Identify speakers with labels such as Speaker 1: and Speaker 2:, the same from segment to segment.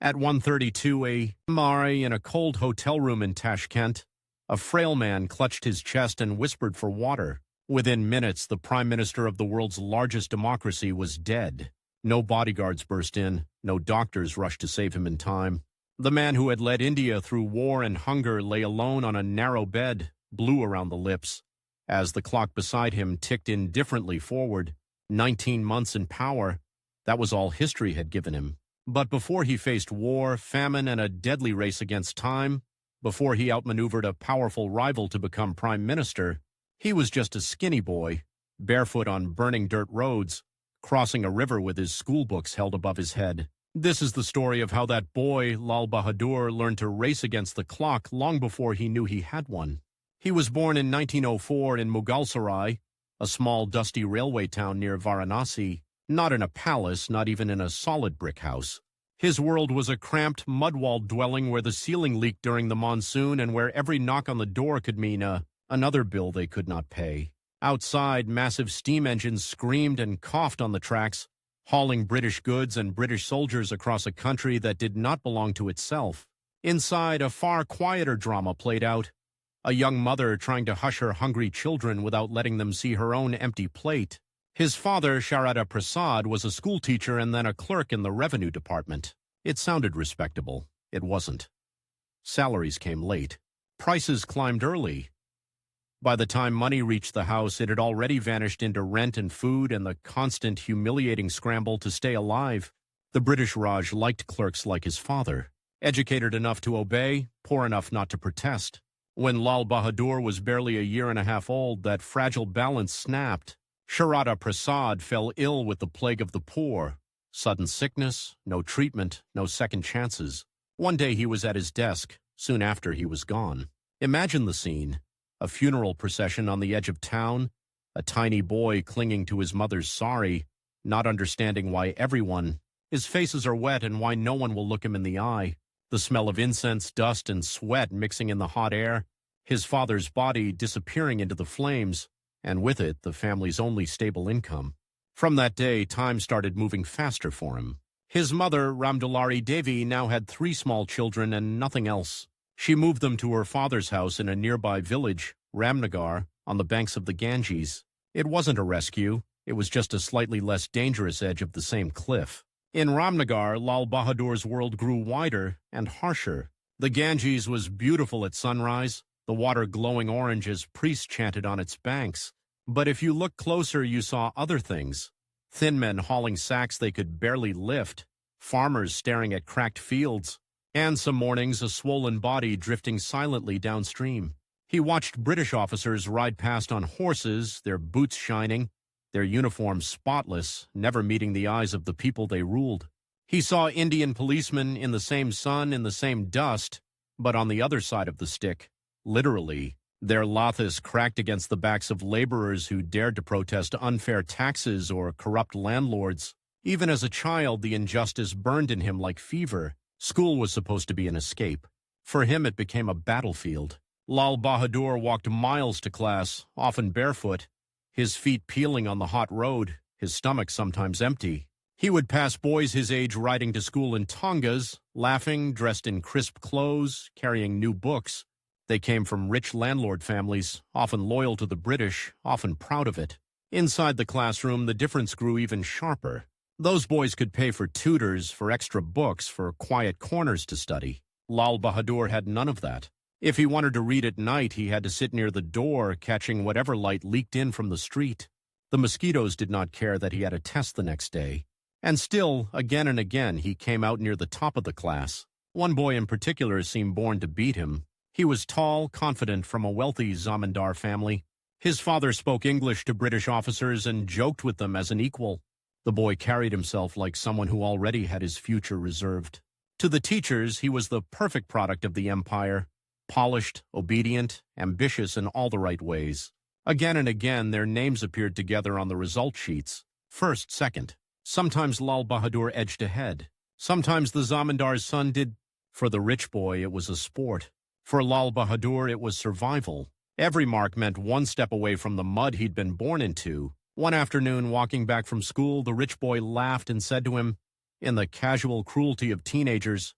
Speaker 1: At 1:32 a.m. in a cold hotel room in Tashkent, a frail man clutched his chest and whispered for water. Within minutes, the prime minister of the world's largest democracy was dead. No bodyguards burst in, no doctors rushed to save him in time. The man who had led India through war and hunger lay alone on a narrow bed, blue around the lips. As the clock beside him ticked indifferently forward, 19 months in power, that was all history had given him. But before he faced war, famine, and a deadly race against time, before he outmaneuvered a powerful rival to become prime minister, he was just a skinny boy, barefoot on burning dirt roads, crossing a river with his school books held above his head. This is the story of how that boy, Lal Bahadur, learned to race against the clock long before he knew he had one. He was born in 1904 in Mughalsarai, a small dusty railway town near Varanasi, not in a palace, not even in a solid brick house. His world was a cramped, mud-walled dwelling where the ceiling leaked during the monsoon and where every knock on the door could mean another bill they could not pay. Outside, massive steam engines screamed and coughed on the tracks, hauling British goods and British soldiers across a country that did not belong to itself. Inside, a far quieter drama played out. A young mother trying to hush her hungry children without letting them see her own empty plate. His father, Sharada Prasad, was a schoolteacher and then a clerk in the revenue department. It sounded respectable. It wasn't. Salaries came late. Prices climbed early. By the time money reached the house, it had already vanished into rent and food and the constant, humiliating scramble to stay alive. The British Raj liked clerks like his father, educated enough to obey, poor enough not to protest. When Lal Bahadur was barely a year and a half old, that fragile balance snapped. Sharada Prasad fell ill with the plague of the poor. Sudden sickness, no treatment, no second chances. One day he was at his desk. Soon after, he was gone. Imagine the scene. A funeral procession on the edge of town, a tiny boy clinging to his mother's sari, not understanding why his faces are wet and why no one will look him in the eye. The smell of incense, dust, and sweat mixing in the hot air, his father's body disappearing into the flames, and with it, the family's only stable income. From that day, time started moving faster for him. His mother, Ramdulari Devi, now had 3 small children and nothing else. She moved them to her father's house in a nearby village, Ramnagar, on the banks of the Ganges. It wasn't a rescue. It was just a slightly less dangerous edge of the same cliff. In Ramnagar, Lal Bahadur's world grew wider and harsher. The Ganges was beautiful at sunrise, the water glowing orange as priests chanted on its banks. But if you looked closer, you saw other things. Thin men hauling sacks they could barely lift, farmers staring at cracked fields, and some mornings a swollen body drifting silently downstream. He watched British officers ride past on horses, their boots shining, their uniforms spotless, never meeting the eyes of the people they ruled. He saw Indian policemen in the same sun, in the same dust, but on the other side of the stick, literally, their lathas cracked against the backs of laborers who dared to protest unfair taxes or corrupt landlords. Even as a child, the injustice burned in him like fever. School was supposed to be an escape. For him, it became a battlefield. Lal Bahadur walked miles to class, often barefoot, his feet peeling on the hot road, his stomach sometimes empty. He would pass boys his age riding to school in tongas, laughing, dressed in crisp clothes, carrying new books. They came from rich landlord families, often loyal to the British, often proud of it. Inside the classroom, the difference grew even sharper. Those boys could pay for tutors, for extra books, for quiet corners to study. Lal Bahadur had none of that. If he wanted to read at night, he had to sit near the door, catching whatever light leaked in from the street. The mosquitoes did not care that he had a test the next day. And still, again and again, he came out near the top of the class. One boy in particular seemed born to beat him. He was tall, confident, from a wealthy zamindar family. His father spoke English to British officers and joked with them as an equal. The boy carried himself like someone who already had his future reserved. To the teachers, he was the perfect product of the empire, polished, obedient, ambitious in all the right ways. Again and again, their names appeared together on the result sheets. First, second. Sometimes Lal Bahadur edged ahead. Sometimes the zamindar's son did. For the rich boy, it was a sport. For Lal Bahadur, it was survival. Every mark meant one step away from the mud he'd been born into. One afternoon, walking back from school, the rich boy laughed and said to him, in the casual cruelty of teenagers.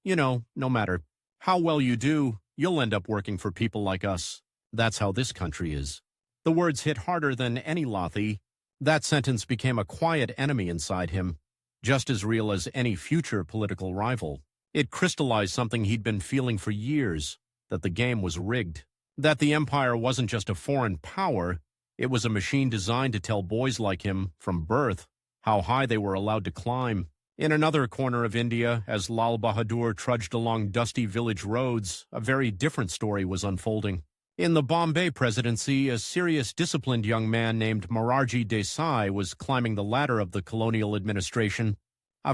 Speaker 1: No matter how well you do, you'll end up working for people like us. That's how this country is. The words hit harder than any Lothi. That sentence became a quiet enemy inside him, just as real as any future political rival. It crystallized something he'd been feeling for years, that the game was rigged. That the empire wasn't just a foreign power, it was a machine designed to tell boys like him, from birth, how high they were allowed to climb. In another corner of India, as Lal Bahadur trudged along dusty village roads, a very different story was unfolding. In the Bombay presidency, a serious, disciplined young man named Morarji Desai was climbing the ladder of the colonial administration,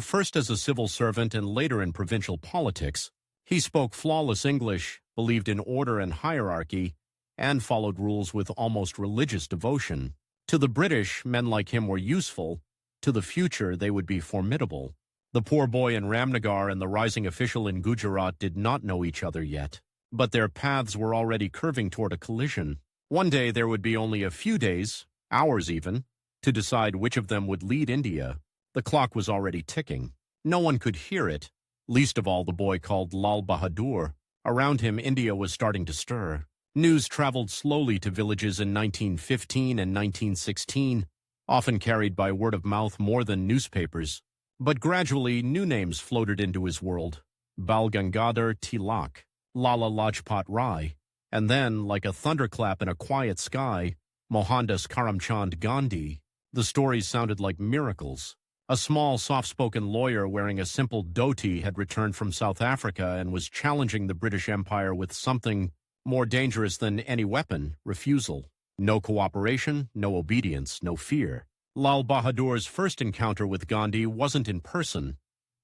Speaker 1: first as a civil servant and later in provincial politics. He spoke flawless English, believed in order and hierarchy, and followed rules with almost religious devotion. To the British, men like him were useful. To the future, they would be formidable. The poor boy in Ramnagar and the rising official in Gujarat did not know each other yet, but their paths were already curving toward a collision. One day there would be only a few days, hours even, to decide which of them would lead India. The clock was already ticking. No one could hear it, least of all the boy called Lal Bahadur. Around him, India was starting to stir. News traveled slowly to villages in 1915 and 1916, often carried by word of mouth more than newspapers. But gradually, new names floated into his world. Bal Gangadhar Tilak, Lala Lajpat Rai, and then, like a thunderclap in a quiet sky, Mohandas Karamchand Gandhi. The stories sounded like miracles. A small, soft-spoken lawyer wearing a simple dhoti had returned from South Africa and was challenging the British Empire with something more dangerous than any weapon: refusal. No cooperation, no obedience, no fear. Lal Bahadur's first encounter with Gandhi wasn't in person.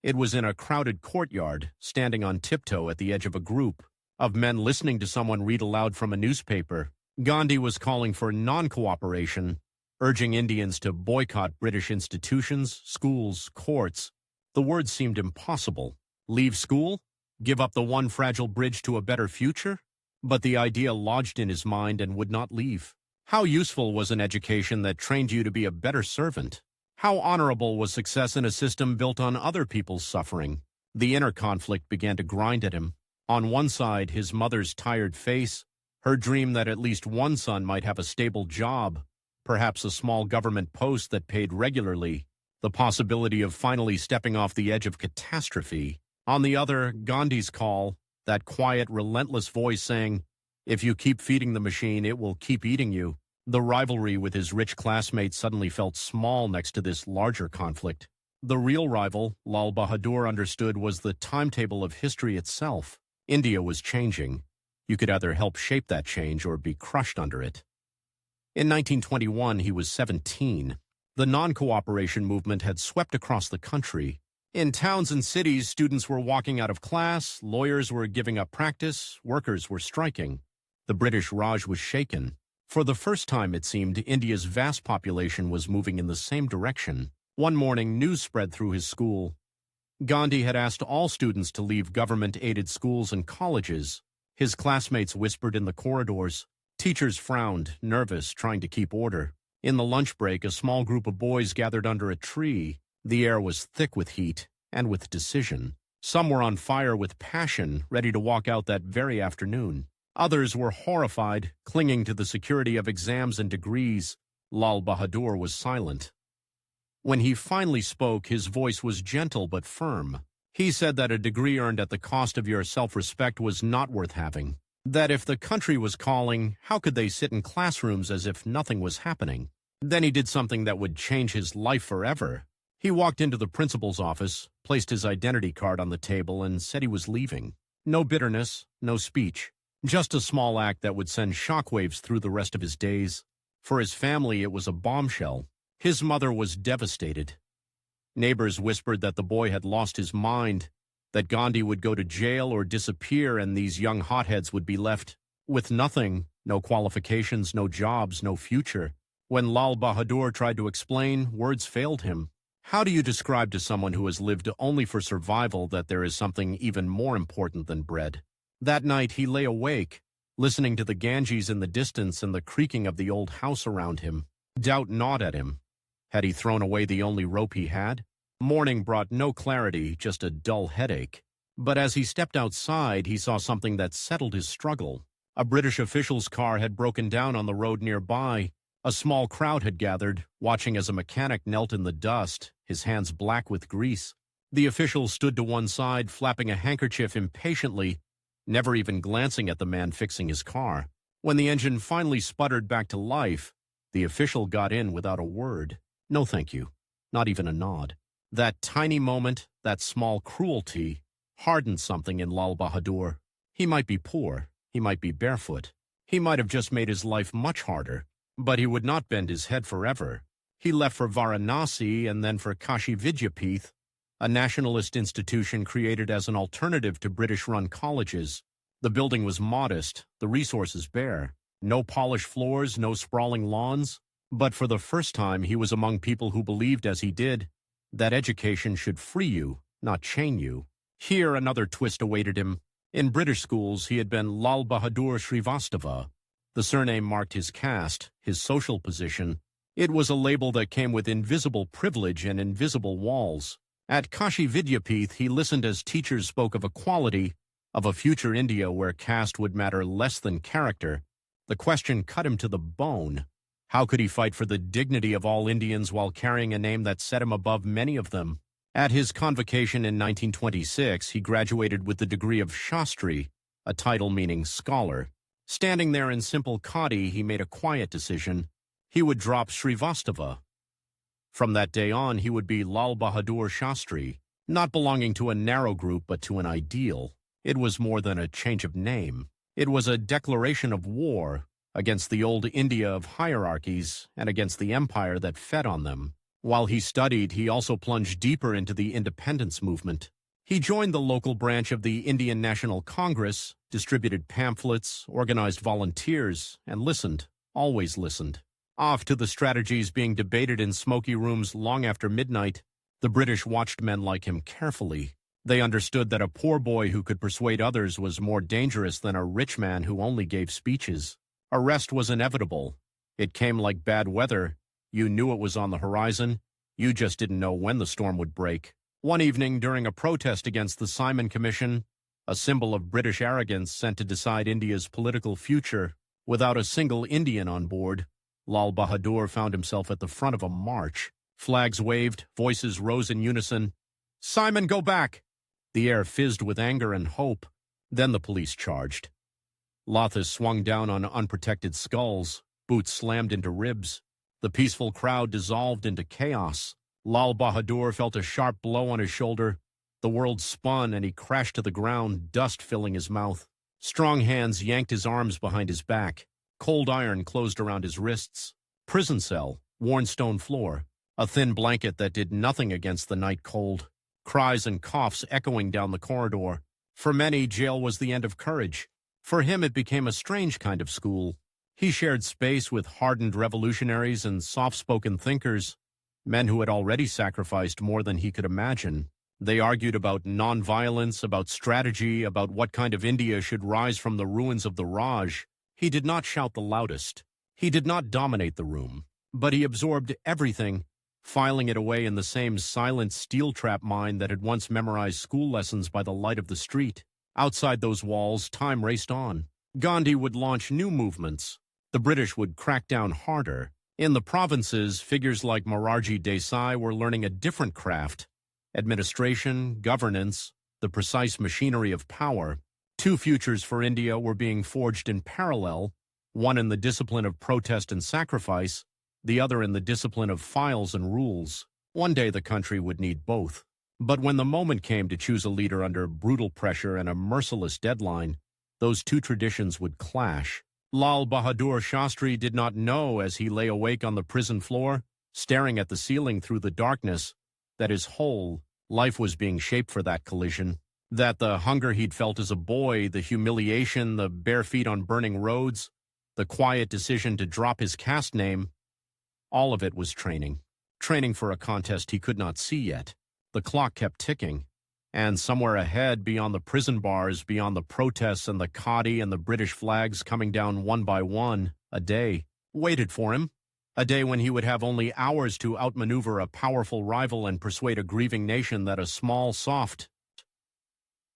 Speaker 1: It was in a crowded courtyard, standing on tiptoe at the edge of a group of men listening to someone read aloud from a newspaper. Gandhi was calling for non-cooperation, urging Indians to boycott British institutions, schools, courts. The words seemed impossible. Leave school? Give up the one fragile bridge to a better future? But the idea lodged in his mind and would not leave. How useful was an education that trained you to be a better servant? How honorable was success in a system built on other people's suffering? The inner conflict began to grind at him. On one side, his mother's tired face, her dream that at least one son might have a stable job, perhaps a small government post that paid regularly, the possibility of finally stepping off the edge of catastrophe. On the other, Gandhi's call, that quiet, relentless voice saying, "If you keep feeding the machine, it will keep eating you." The rivalry with his rich classmates suddenly felt small next to this larger conflict. The real rival, Lal Bahadur understood, was the timetable of history itself. India was changing. You could either help shape that change or be crushed under it. In 1921, he was 17. The non-cooperation movement had swept across the country. In towns and cities, students were walking out of class, lawyers were giving up practice, workers were striking. The British Raj was shaken. For the first time, it seemed, India's vast population was moving in the same direction. One morning, news spread through his school. Gandhi had asked all students to leave government-aided schools and colleges. His classmates whispered in the corridors. Teachers frowned, nervous, trying to keep order. In the lunch break, a small group of boys gathered under a tree. The air was thick with heat and with decision. Some were on fire with passion, ready to walk out that very afternoon. Others were horrified, clinging to the security of exams and degrees. Lal Bahadur was silent. When he finally spoke, his voice was gentle but firm. He said that a degree earned at the cost of your self-respect was not worth having. That if the country was calling, how could they sit in classrooms as if nothing was happening? Then he did something that would change his life forever. He walked into the principal's office, placed his identity card on the table, and said he was leaving. No bitterness, no speech. Just a small act that would send shockwaves through the rest of his days. For his family, it was a bombshell. His mother was devastated. Neighbors whispered that the boy had lost his mind, that Gandhi would go to jail or disappear, and these young hotheads would be left with nothing, no qualifications, no jobs, no future. When Lal Bahadur tried to explain, words failed him. How do you describe to someone who has lived only for survival that there is something even more important than bread? That night he lay awake, listening to the Ganges in the distance and the creaking of the old house around him. Doubt gnawed at him. Had he thrown away the only rope he had? Morning brought no clarity, just a dull headache. But as he stepped outside, he saw something that settled his struggle. A British official's car had broken down on the road nearby. A small crowd had gathered, watching as a mechanic knelt in the dust, his hands black with grease. The official stood to one side, flapping a handkerchief impatiently, never even glancing at the man fixing his car. When the engine finally sputtered back to life, the official got in without a word. No thank you. Not even a nod. That tiny moment, that small cruelty, hardened something in Lal Bahadur. He might be poor. He might be barefoot. He might have just made his life much harder. But he would not bend his head forever. He left for Varanasi and then for Kashi Vidyapith, a nationalist institution created as an alternative to British-run colleges. The building was modest, the resources bare. No polished floors, no sprawling lawns. But for the first time, he was among people who believed, as he did, that education should free you, not chain you. Here, another twist awaited him. In British schools, he had been Lal Bahadur Srivastava. The surname marked his caste, his social position. It was a label that came with invisible privilege and invisible walls. At Kashi Vidyapith, he listened as teachers spoke of equality, of a future India where caste would matter less than character. The question cut him to the bone. How could he fight for the dignity of all Indians while carrying a name that set him above many of them? At his convocation in 1926, he graduated with the degree of Shastri, a title meaning scholar. Standing there in simple khadi, he made a quiet decision. He would drop Srivastava. From that day on, he would be Lal Bahadur Shastri, not belonging to a narrow group but to an ideal. It was more than a change of name. It was a declaration of war against the old India of hierarchies and against the empire that fed on them. While he studied, he also plunged deeper into the independence movement. He joined the local branch of the Indian National Congress, distributed pamphlets, organized volunteers, and listened, always listened. Off to the strategies being debated in smoky rooms long after midnight, the British watched men like him carefully. They understood that a poor boy who could persuade others was more dangerous than a rich man who only gave speeches. Arrest was inevitable. It came like bad weather. You knew it was on the horizon. You just didn't know when the storm would break. One evening, during a protest against the Simon Commission, a symbol of British arrogance sent to decide India's political future, without a single Indian on board, Lal Bahadur found himself at the front of a march. Flags waved, voices rose in unison. "Simon, go back!" The air fizzed with anger and hope. Then the police charged. Lathas swung down on unprotected skulls. Boots slammed into ribs. The peaceful crowd dissolved into chaos. Lal Bahadur felt a sharp blow on his shoulder. The world spun and he crashed to the ground, dust filling his mouth. Strong hands yanked his arms behind his back. Cold iron closed around his wrists. Prison cell, worn stone floor. A thin blanket that did nothing against the night cold. Cries and coughs echoing down the corridor. For many, jail was the end of courage. For him, it became a strange kind of school. He shared space with hardened revolutionaries and soft-spoken thinkers, men who had already sacrificed more than he could imagine. They argued about nonviolence, about strategy, about what kind of India should rise from the ruins of the Raj. He did not shout the loudest. He did not dominate the room, but he absorbed everything, filing it away in the same silent steel trap mind that had once memorized school lessons by the light of the street. Outside those walls, time raced on. Gandhi would launch new movements. The British would crack down harder. In the provinces, figures like Morarji Desai were learning a different craft: administration, governance, the precise machinery of power. Two futures for India were being forged in parallel, one in the discipline of protest and sacrifice, the other in the discipline of files and rules. One day the country would need both. But when the moment came to choose a leader under brutal pressure and a merciless deadline, those two traditions would clash. Lal Bahadur Shastri did not know, as he lay awake on the prison floor, staring at the ceiling through the darkness, that his whole life was being shaped for that collision. That the hunger he'd felt as a boy, the humiliation, the bare feet on burning roads, the quiet decision to drop his caste name, all of it was training. Training for a contest he could not see yet. The clock kept ticking. And somewhere ahead, beyond the prison bars, beyond the protests and the khadi and the British flags coming down one by one, a day waited for him. A day when he would have only hours to outmaneuver a powerful rival and persuade a grieving nation that a small, soft,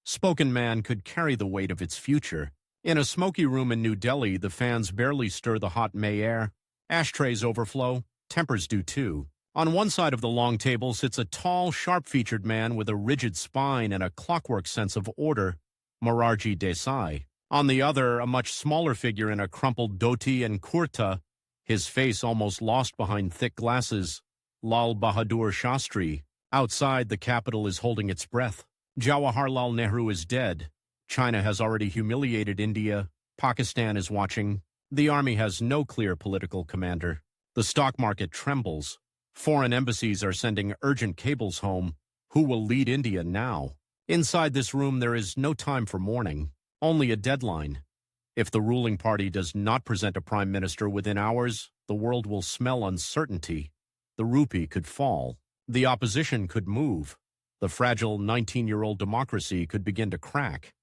Speaker 1: spoken man could carry the weight of its future. In a smoky room in New Delhi, the fans barely stir the hot May air. Ashtrays overflow, tempers do too. On one side of the long table sits a tall, sharp-featured man with a rigid spine and a clockwork sense of order, Morarji Desai. On the other, a much smaller figure in a crumpled dhoti and kurta, his face almost lost behind thick glasses, Lal Bahadur Shastri. Outside, the capital is holding its breath. Jawaharlal Nehru is dead. China has already humiliated India. Pakistan is watching. The army has no clear political commander. The stock market trembles. Foreign embassies are sending urgent cables home. Who will lead India now? Inside this room, there is no time for mourning, only a deadline. If the ruling party does not present a prime minister within hours, the world will smell uncertainty. The rupee could fall. The opposition could move. The fragile 19-year-old democracy could begin to crack.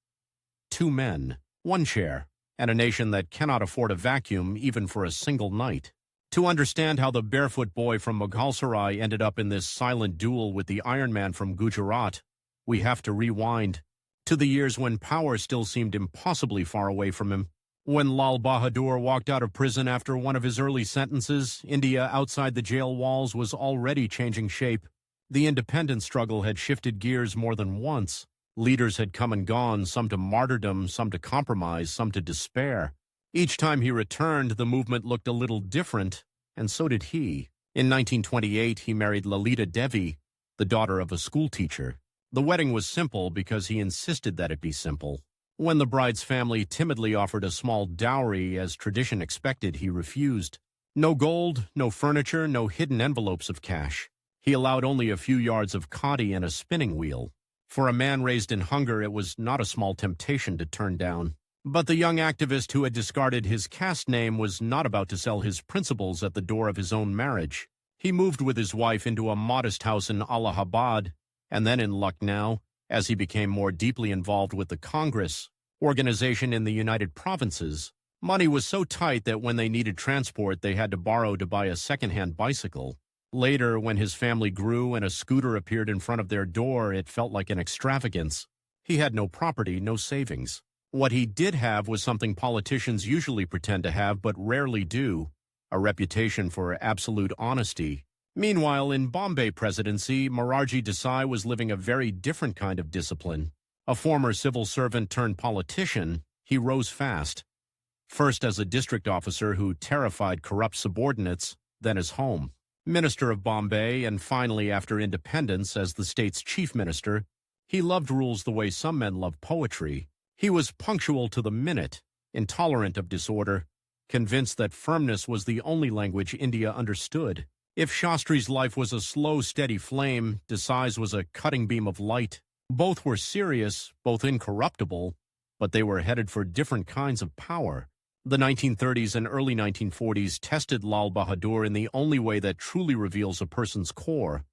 Speaker 1: 2 men, 1 chair, and a nation that cannot afford a vacuum even for a single night. To understand how the barefoot boy from Mughalsarai ended up in this silent duel with the Iron Man from Gujarat, we have to rewind to the years when power still seemed impossibly far away from him. When Lal Bahadur walked out of prison after one of his early sentences, India outside the jail walls was already changing shape. The independence struggle had shifted gears more than once. Leaders had come and gone, some to martyrdom, some to compromise, some to despair. Each time he returned, the movement looked a little different, and so did he. In 1928, he married Lalita Devi, the daughter of a schoolteacher. The wedding was simple because he insisted that it be simple. When the bride's family timidly offered a small dowry, as tradition expected, he refused. No gold, no furniture, no hidden envelopes of cash. He allowed only a few yards of khadi and a spinning wheel. For a man raised in hunger, it was not a small temptation to turn down. But the young activist who had discarded his caste name was not about to sell his principles at the door of his own marriage. He moved with his wife into a modest house in Allahabad, and then in Lucknow, as he became more deeply involved with the Congress organization in the United Provinces. Money was so tight that when they needed transport, they had to borrow to buy a second-hand bicycle. Later, when his family grew and a scooter appeared in front of their door, it felt like an extravagance. He had no property, no savings. What he did have was something politicians usually pretend to have but rarely do, a reputation for absolute honesty. Meanwhile, in Bombay presidency, Morarji Desai was living a very different kind of discipline. A former civil servant turned politician, he rose fast. First as a district officer who terrified corrupt subordinates, then as home minister of Bombay, and finally after independence as the state's chief minister. He loved rules the way some men love poetry. He was punctual to the minute, intolerant of disorder, convinced that firmness was the only language India understood. If Shastri's life was a slow, steady flame, Desai's was a cutting beam of light. Both were serious, both incorruptible, but they were headed for different kinds of power. The 1930s and early 1940s tested Lal Bahadur in the only way that truly reveals a person's core.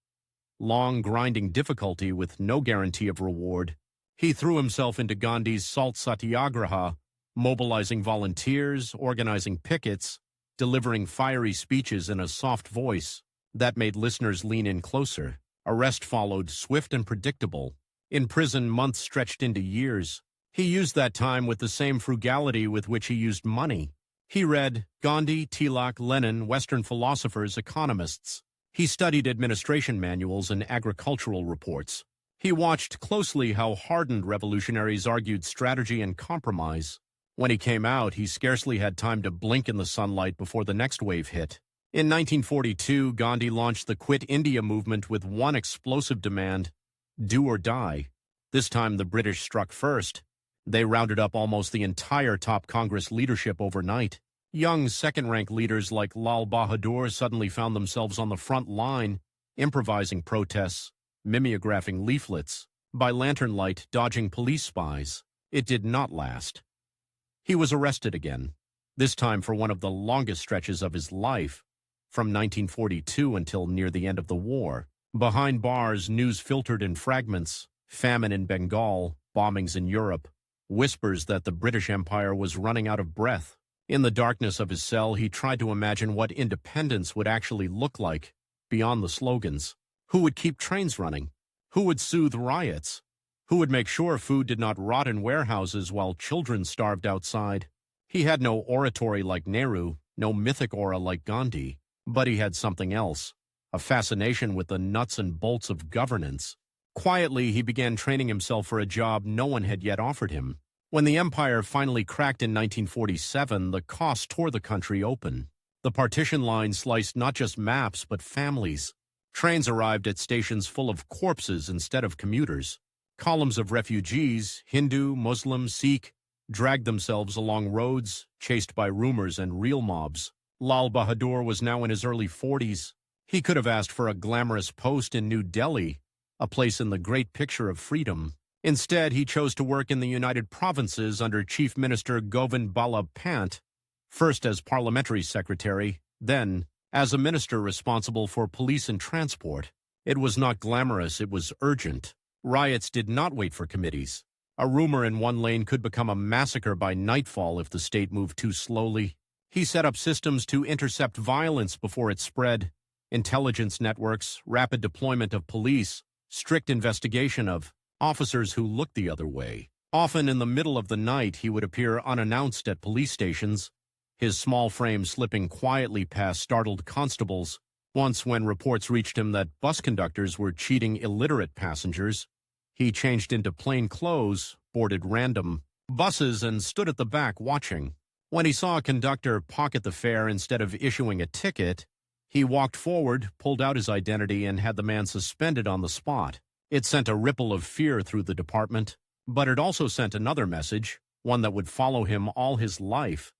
Speaker 1: Long, grinding difficulty with no guarantee of reward. He threw himself into Gandhi's Salt Satyagraha, mobilizing volunteers, organizing pickets, delivering fiery speeches in a soft voice that made listeners lean in closer. Arrest followed, swift and predictable. In prison, months stretched into years. He used that time with the same frugality with which he used money. He read Gandhi, Tilak, Lenin, Western philosophers, economists. He studied administration manuals and agricultural reports. He watched closely how hardened revolutionaries argued strategy and compromise. When he came out, he scarcely had time to blink in the sunlight before the next wave hit. In 1942, Gandhi launched the Quit India movement with one explosive demand: do or die. This time the British struck first. They rounded up almost the entire top Congress leadership overnight. Young second-rank leaders like Lal Bahadur suddenly found themselves on the front line, improvising protests, mimeographing leaflets, by lantern light dodging police spies. It did not last. He was arrested again, this time for one of the longest stretches of his life, from 1942 until near the end of the war. Behind bars, news filtered in fragments: famine in Bengal, bombings in Europe, whispers that the British Empire was running out of breath. In the darkness of his cell, he tried to imagine what independence would actually look like beyond the slogans. Who would keep trains running? Who would soothe riots? Who would make sure food did not rot in warehouses while children starved outside? He had no oratory like Nehru, no mythic aura like Gandhi, but he had something else, a fascination with the nuts and bolts of governance. Quietly, he began training himself for a job no one had yet offered him. When the empire finally cracked in 1947, the cost tore the country open. The partition line sliced not just maps, but families. Trains arrived at stations full of corpses instead of commuters. Columns of refugees, Hindu, Muslim, Sikh, dragged themselves along roads, chased by rumors and real mobs. Lal Bahadur was now in his early 40s. He could have asked for a glamorous post in New Delhi, a place in the great picture of freedom. Instead, he chose to work in the United Provinces under Chief Minister Govind Ballabh Pant, first as parliamentary secretary, then as a minister responsible for police and transport. It was not glamorous, it was urgent. Riots did not wait for committees. A rumor in one lane could become a massacre by nightfall if the state moved too slowly. He set up systems to intercept violence before it spread. Intelligence networks, rapid deployment of police, strict investigation of officers who looked the other way. Often in the middle of the night, he would appear unannounced at police stations, his small frame slipping quietly past startled constables. Once, when reports reached him that bus conductors were cheating illiterate passengers, he changed into plain clothes, boarded random buses, and stood at the back watching. When he saw a conductor pocket the fare instead of issuing a ticket, he walked forward, pulled out his identity, and had the man suspended on the spot. It sent a ripple of fear through the department, but it also sent another message, one that would follow him all his life.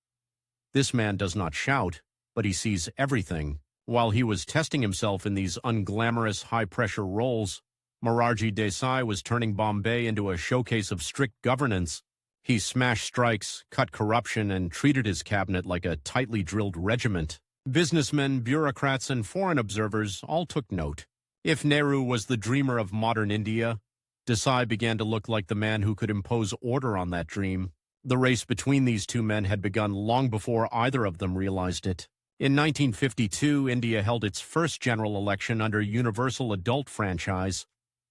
Speaker 1: This man does not shout, but he sees everything. While he was testing himself in these unglamorous, high-pressure roles, Morarji Desai was turning Bombay into a showcase of strict governance. He smashed strikes, cut corruption, and treated his cabinet like a tightly drilled regiment. Businessmen, bureaucrats, and foreign observers all took note. If Nehru was the dreamer of modern India, Desai began to look like the man who could impose order on that dream. The race between these two men had begun long before either of them realized it. In 1952, India held its first general election under universal adult franchise.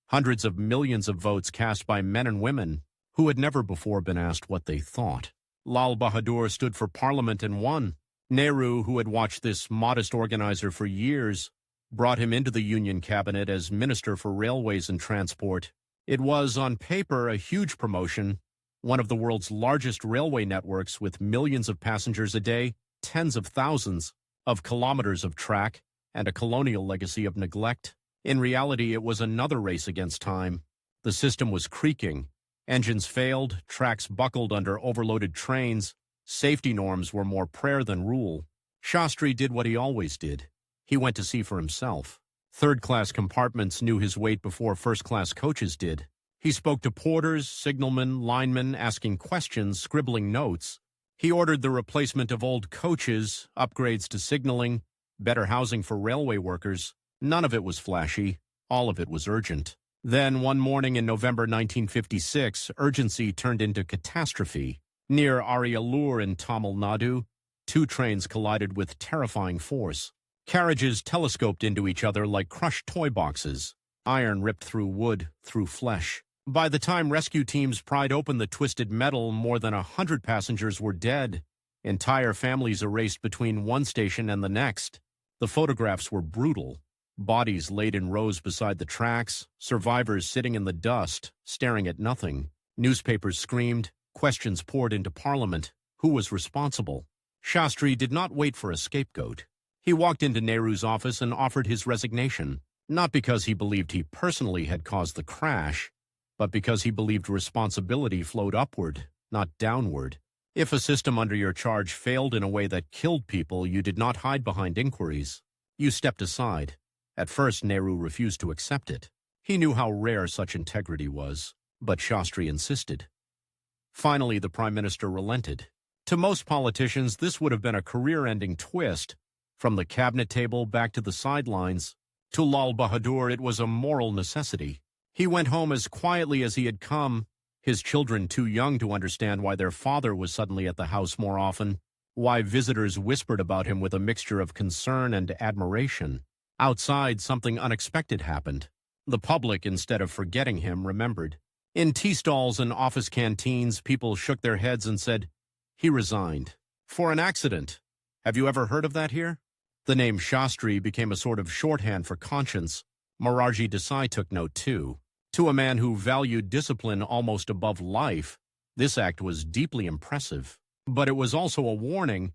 Speaker 1: Hundreds of millions of votes cast by men and women who had never before been asked what they thought. Lal Bahadur stood for parliament and won. Nehru, who had watched this modest organizer for years, brought him into the Union cabinet as Minister for Railways and Transport. It was, on paper, a huge promotion, one of the world's largest railway networks with millions of passengers a day, tens of thousands of kilometers of track, and a colonial legacy of neglect. In reality, it was another race against time. The system was creaking. Engines failed, tracks buckled under overloaded trains. Safety norms were more prayer than rule. Shastri did what he always did. He went to see for himself. Third-class compartments knew his weight before first-class coaches did. He spoke to porters, signalmen, linemen, asking questions, scribbling notes. He ordered the replacement of old coaches, upgrades to signaling, better housing for railway workers. None of it was flashy. All of it was urgent. Then, one morning in November 1956, urgency turned into catastrophe. Near Ariyalur in Tamil Nadu, two trains collided with terrifying force. Carriages telescoped into each other like crushed toy boxes. Iron ripped through wood, through flesh. By the time rescue teams pried open the twisted metal, more than 100 passengers were dead. Entire families erased between one station and the next. The photographs were brutal. Bodies laid in rows beside the tracks, survivors sitting in the dust, staring at nothing. Newspapers screamed, questions poured into Parliament. Who was responsible? Shastri did not wait for a scapegoat. He walked into Nehru's office and offered his resignation, not because he believed he personally had caused the crash, but because he believed responsibility flowed upward, not downward. If a system under your charge failed in a way that killed people, you did not hide behind inquiries. You stepped aside. At first, Nehru refused to accept it. He knew how rare such integrity was, but Shastri insisted. Finally, the Prime Minister relented. To most politicians, this would have been a career-ending twist. From the cabinet table back to the sidelines, to Lal Bahadur it was a moral necessity. He went home as quietly as he had come, his children too young to understand why their father was suddenly at the house more often. why visitors whispered about him with a mixture of concern and admiration. Outside, something unexpected happened. The public, instead of forgetting him, remembered. In tea stalls and office canteens, people shook their heads and said, "He resigned. For an accident. Have you ever heard of that here?" The name Shastri became a sort of shorthand for conscience. Morarji Desai took note too. To a man who valued discipline almost above life, this act was deeply impressive. But it was also a warning.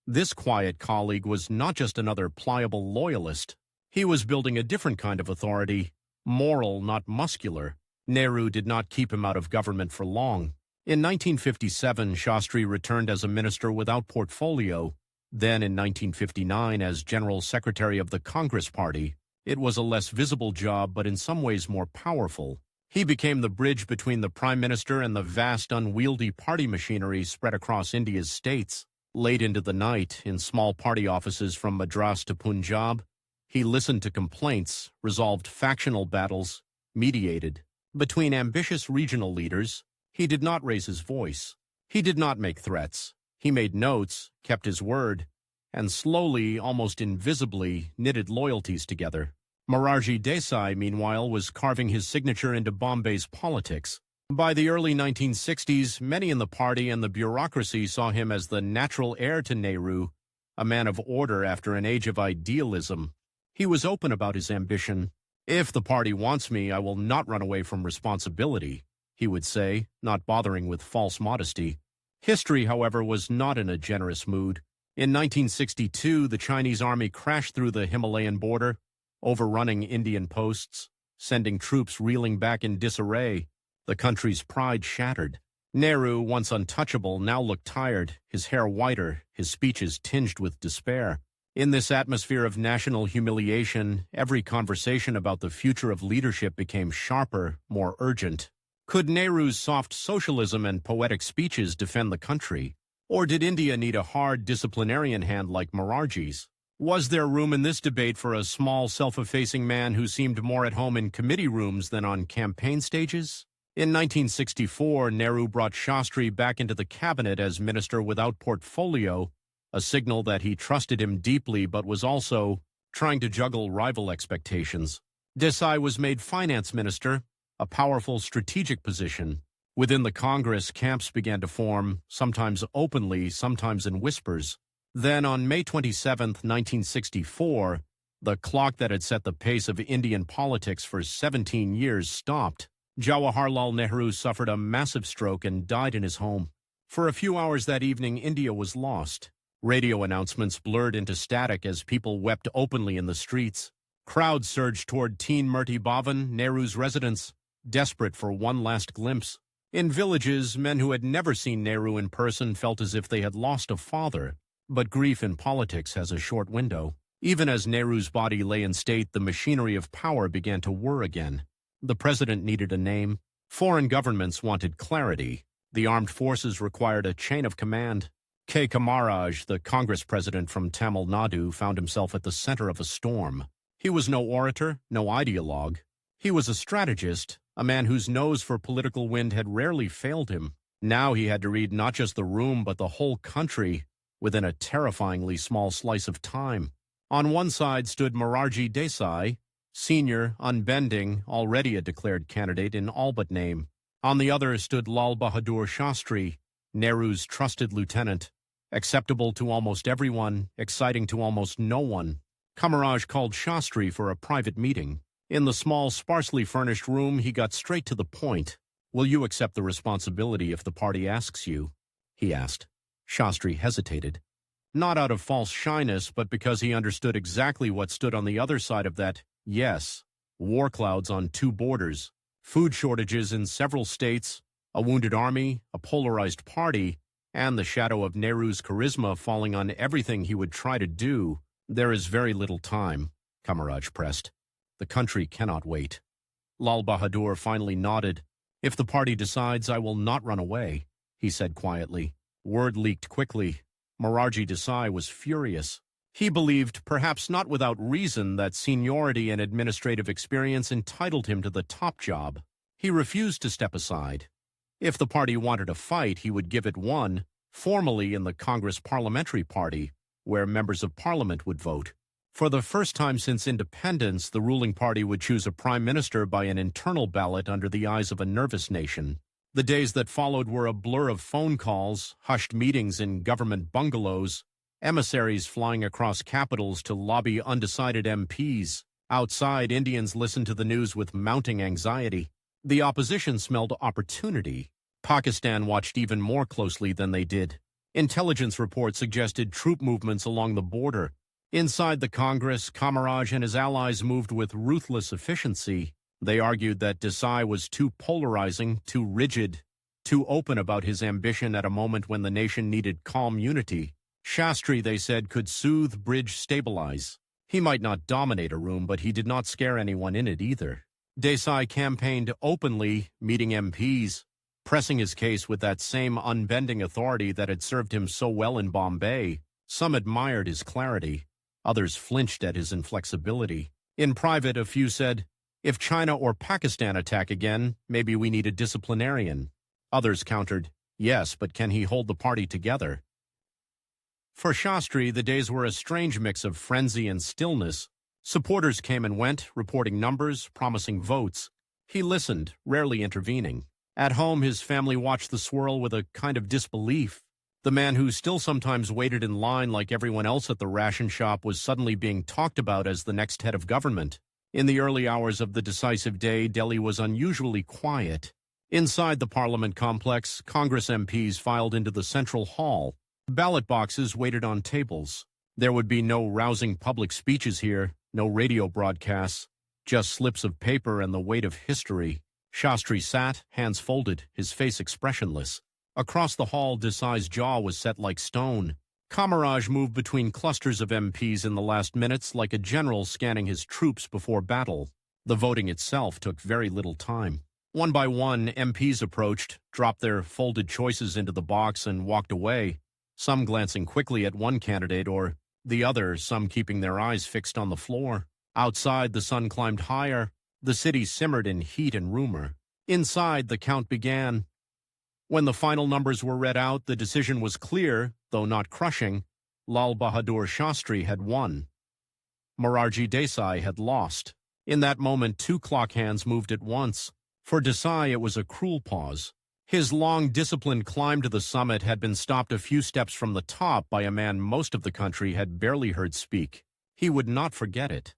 Speaker 1: This quiet colleague was not just another pliable loyalist. He was building a different kind of authority, moral, not muscular. Nehru did not keep him out of government for long. In 1957, Shastri returned as a minister without portfolio. Then in 1959 as General Secretary of the Congress Party. It was a less visible job, but in some ways more powerful. He became the bridge between the Prime Minister and the vast, unwieldy party machinery spread across India's states. Late into the night, in small party offices from Madras to Punjab, he listened to complaints, resolved factional battles, mediated. Between ambitious regional leaders, he did not raise his voice. He did not make threats. He made notes, kept his word, and slowly, almost invisibly, knitted loyalties together. Morarji Desai, meanwhile, was carving his signature into Bombay's politics. By the early 1960s, many in the party and the bureaucracy saw him as the natural heir to Nehru, a man of order after an age of idealism. He was open about his ambition. "If the party wants me, I will not run away from responsibility," he would say, not bothering with false modesty. History, however, was not in a generous mood. In 1962, the Chinese army crashed through the Himalayan border, overrunning Indian posts, sending troops reeling back in disarray. The country's pride shattered. Nehru, once untouchable, now looked tired, his hair whiter, his speeches tinged with despair. In this atmosphere of national humiliation, every conversation about the future of leadership became sharper, more urgent. Could Nehru's soft socialism and poetic speeches defend the country? Or did India need a hard disciplinarian hand like Morarji's? Was there room in this debate for a small, self-effacing man who seemed more at home in committee rooms than on campaign stages? In 1964, Nehru brought Shastri back into the cabinet as minister without portfolio, a signal that he trusted him deeply but was also trying to juggle rival expectations. Desai was made finance minister, a powerful strategic position. Within the Congress, camps began to form, sometimes openly, sometimes in whispers. Then, on May 27, 1964, the clock that had set the pace of Indian politics for 17 years stopped. Jawaharlal Nehru suffered a massive stroke and died in his home. For a few hours that evening, India was lost. Radio announcements blurred into static as people wept openly in the streets. Crowds surged toward Teen Murti Bhavan, Nehru's residence, desperate for one last glimpse. In villages, men who had never seen Nehru in person felt as if they had lost a father. But grief in politics has a short window. Even as Nehru's body lay in state, the machinery of power began to whir again. The president needed a name. Foreign governments wanted clarity. The armed forces required a chain of command. K. Kamaraj, the Congress president from Tamil Nadu, found himself at the center of a storm. He was no orator, no ideologue. He was a strategist, a man whose nose for political wind had rarely failed him. Now he had to read not just the room but the whole country within a terrifyingly small slice of time. On one side stood Morarji Desai, senior, unbending, already a declared candidate in all but name. On the other stood Lal Bahadur Shastri, Nehru's trusted lieutenant, acceptable to almost everyone, exciting to almost no one. Kamaraj called Shastri for a private meeting. In the small, sparsely furnished room, he got straight to the point. "Will you accept the responsibility if the party asks you?" he asked. Shastri hesitated. Not out of false shyness, but because he understood exactly what stood on the other side of that yes. War clouds on two borders, food shortages in several states, a wounded army, a polarized party, and the shadow of Nehru's charisma falling on everything he would try to do. "There is very little time," Kamaraj pressed. "The country cannot wait." Lal Bahadur finally nodded. "If the party decides, I will not run away," he said quietly. Word leaked quickly. Morarji Desai was furious. He believed, perhaps not without reason, that seniority and administrative experience entitled him to the top job. He refused to step aside. If the party wanted a fight, he would give it one, formally in the Congress Parliamentary Party, where members of parliament would vote. For the first time since independence, the ruling party would choose a prime minister by an internal ballot under the eyes of a nervous nation. The days that followed were a blur of phone calls, hushed meetings in government bungalows, emissaries flying across capitals to lobby undecided MPs. Outside, Indians listened to the news with mounting anxiety. The opposition smelled opportunity. Pakistan watched even more closely than they did. Intelligence reports suggested troop movements along the border. Inside the Congress, Kamaraj and his allies moved with ruthless efficiency. They argued that Desai was too polarizing, too rigid, too open about his ambition at a moment when the nation needed calm unity. Shastri, they said, could soothe, bridge, stabilize. He might not dominate a room, but he did not scare anyone in it either. Desai campaigned openly, meeting MPs, pressing his case with that same unbending authority that had served him so well in Bombay. Some admired his clarity. Others flinched at his inflexibility. In private, a few said, "If China or Pakistan attack again, maybe we need a disciplinarian." Others countered, "Yes, but can he hold the party together?" For Shastri, the days were a strange mix of frenzy and stillness. Supporters came and went, reporting numbers, promising votes. He listened, rarely intervening. At home, his family watched the swirl with a kind of disbelief. The man who still sometimes waited in line like everyone else at the ration shop was suddenly being talked about as the next head of government. In the early hours of the decisive day, Delhi was unusually quiet. Inside the Parliament complex, Congress MPs filed into the central hall. Ballot boxes waited on tables. There would be no rousing public speeches here, no radio broadcasts, just slips of paper and the weight of history. Shastri sat, hands folded, his face expressionless. Across the hall, Desai's jaw was set like stone. Kamaraj moved between clusters of MPs in the last minutes like a general scanning his troops before battle. The voting itself took very little time. One by one, MPs approached, dropped their folded choices into the box and walked away, some glancing quickly at one candidate or the other, some keeping their eyes fixed on the floor. Outside, the sun climbed higher. The city simmered in heat and rumor. Inside, the count began. When the final numbers were read out, the decision was clear, though not crushing. Lal Bahadur Shastri had won. Morarji Desai had lost. In that moment, two clock hands moved at once. For Desai, it was a cruel pause. His long, disciplined climb to the summit had been stopped a few steps from the top by a man most of the country had barely heard speak. He would not forget it.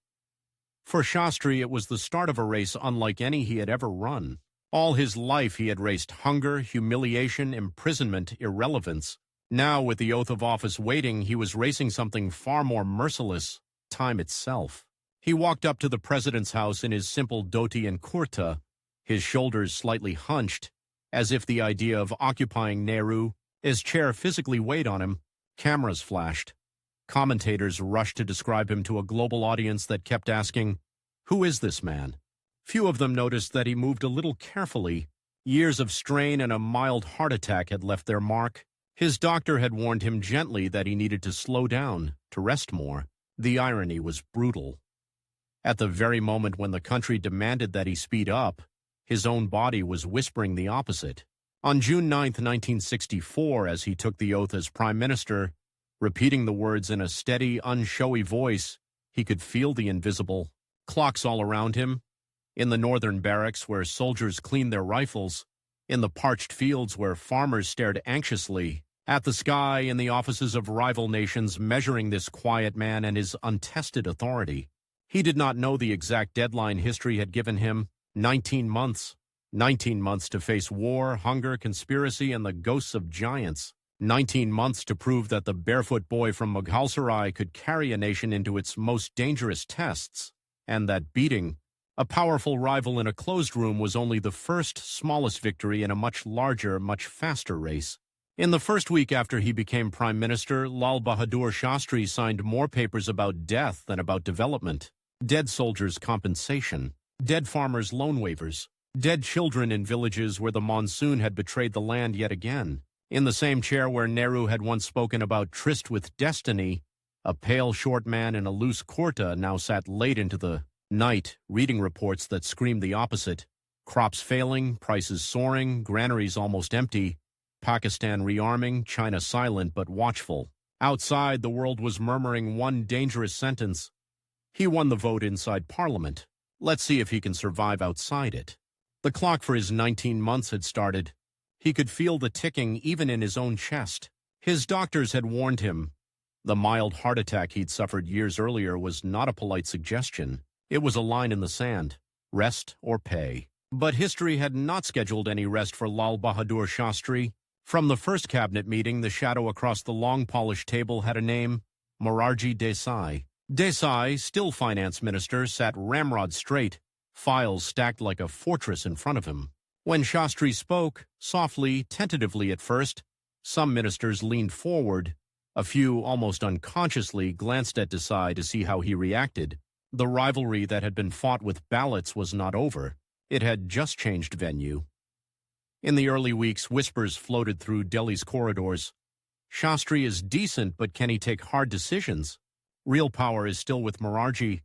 Speaker 1: For Shastri, it was the start of a race unlike any he had ever run. All his life he had raced hunger, humiliation, imprisonment, irrelevance. Now, with the oath of office waiting, he was racing something far more merciless, time itself. He walked up to the president's house in his simple dhoti and kurta, his shoulders slightly hunched, as if the idea of occupying Nehru, his chair physically weighed on him. Cameras flashed. Commentators rushed to describe him to a global audience that kept asking, "Who is this man?" Few of them noticed that he moved a little carefully. Years of strain and a mild heart attack had left their mark. His doctor had warned him gently that he needed to slow down, to rest more. The irony was brutal. At the very moment when the country demanded that he speed up, his own body was whispering the opposite. On June 9, 1964, as he took the oath as Prime Minister, repeating the words in a steady, unshowy voice, he could feel the invisible. Clocks all around him. In the northern barracks where soldiers cleaned their rifles, in the parched fields where farmers stared anxiously, at the sky in the offices of rival nations measuring this quiet man and his untested authority. He did not know the exact deadline history had given him, 19 months. 19 months to face war, hunger, conspiracy, and the ghosts of giants. 19 months to prove that the barefoot boy from Mughalsarai could carry a nation into its most dangerous tests, and that beating a powerful rival in a closed room was only the first, smallest victory in a much larger, much faster race. In the first week after he became Prime Minister, Lal Bahadur Shastri signed more papers about death than about development. Dead soldiers' compensation, dead farmers' loan waivers, dead children in villages where the monsoon had betrayed the land yet again. In the same chair where Nehru had once spoken about tryst with destiny, a pale, short man in a loose kurta now sat late into the night, reading reports that screamed the opposite. Crops failing, prices soaring, granaries almost empty. Pakistan rearming, China silent but watchful. Outside, the world was murmuring one dangerous sentence. He won the vote inside Parliament. Let's see if he can survive outside it. The clock for his 19 months had started. He could feel the ticking even in his own chest. His doctors had warned him. The mild heart attack he'd suffered years earlier was not a polite suggestion. It was a line in the sand. Rest or pay. But history had not scheduled any rest for Lal Bahadur Shastri. From the first cabinet meeting, the shadow across the long polished table had a name: Morarji Desai. Desai, still finance minister, sat ramrod straight, files stacked like a fortress in front of him. When Shastri spoke, softly, tentatively at first, some ministers leaned forward. A few, almost unconsciously, glanced at Desai to see how he reacted. The rivalry that had been fought with ballots was not over. It had just changed venue. In the early weeks, whispers floated through Delhi's corridors. Shastri is decent, but can he take hard decisions? Real power is still with Morarji.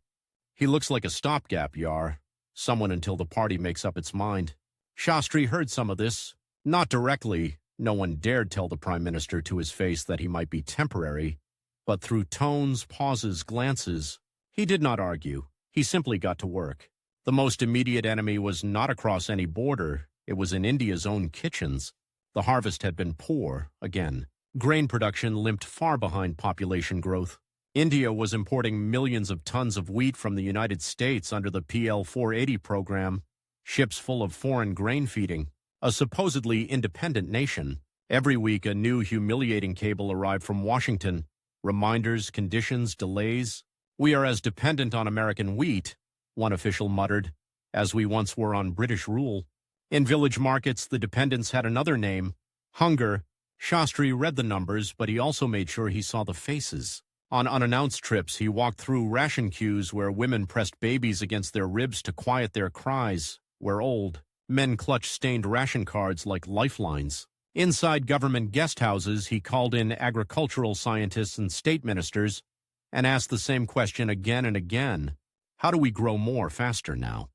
Speaker 1: He looks like a stopgap, Yar. Someone until the party makes up its mind. Shastri heard some of this. Not directly. No one dared tell the Prime Minister to his face that he might be temporary. But through tones, pauses, glances, he did not argue. He simply got to work. The most immediate enemy was not across any border. It was in India's own kitchens. The harvest had been poor, again. Grain production limped far behind population growth. India was importing millions of tons of wheat from the United States under the PL 480 program, ships full of foreign grain feeding. A supposedly independent nation. Every week a new humiliating cable arrived from Washington. Reminders, conditions, delays. We are as dependent on American wheat, one official muttered, as we once were on British rule. In village markets, the dependence had another name: hunger. Shastri read the numbers, but he also made sure he saw the faces. On unannounced trips, he walked through ration queues where women pressed babies against their ribs to quiet their cries, where old men clutched stained ration cards like lifelines. Inside government guest houses, he called in agricultural scientists and state ministers and asked the same question again and again: how do we grow more faster now?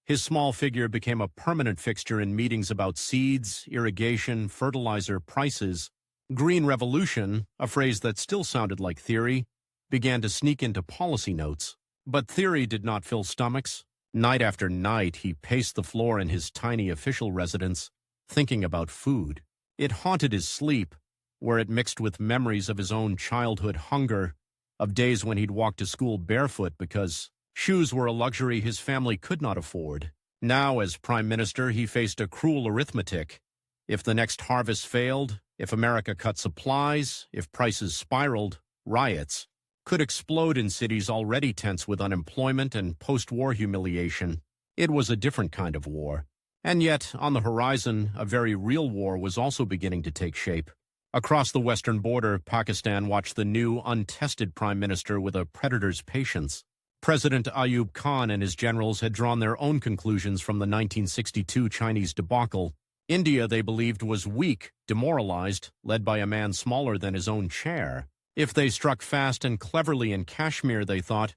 Speaker 1: His small figure became a permanent fixture in meetings about seeds, irrigation, fertilizer, prices. Green revolution, a phrase that still sounded like theory, began to sneak into policy notes. But theory did not fill stomachs. Night after night, he paced the floor in his tiny official residence, thinking about food. It haunted his sleep, where it mixed with memories of his own childhood hunger, of days when he'd walked to school barefoot because shoes were a luxury his family could not afford. Now, as Prime Minister, he faced a cruel arithmetic. If the next harvest failed, if America cut supplies, if prices spiraled, riots could explode in cities already tense with unemployment and post-war humiliation. It was a different kind of war. And yet, on the horizon, a very real war was also beginning to take shape. Across the western border, Pakistan watched the new, untested Prime Minister with a predator's patience. President Ayub Khan and his generals had drawn their own conclusions from the 1962 Chinese debacle. India, they believed, was weak, demoralized, led by a man smaller than his own chair. If they struck fast and cleverly in Kashmir, they thought,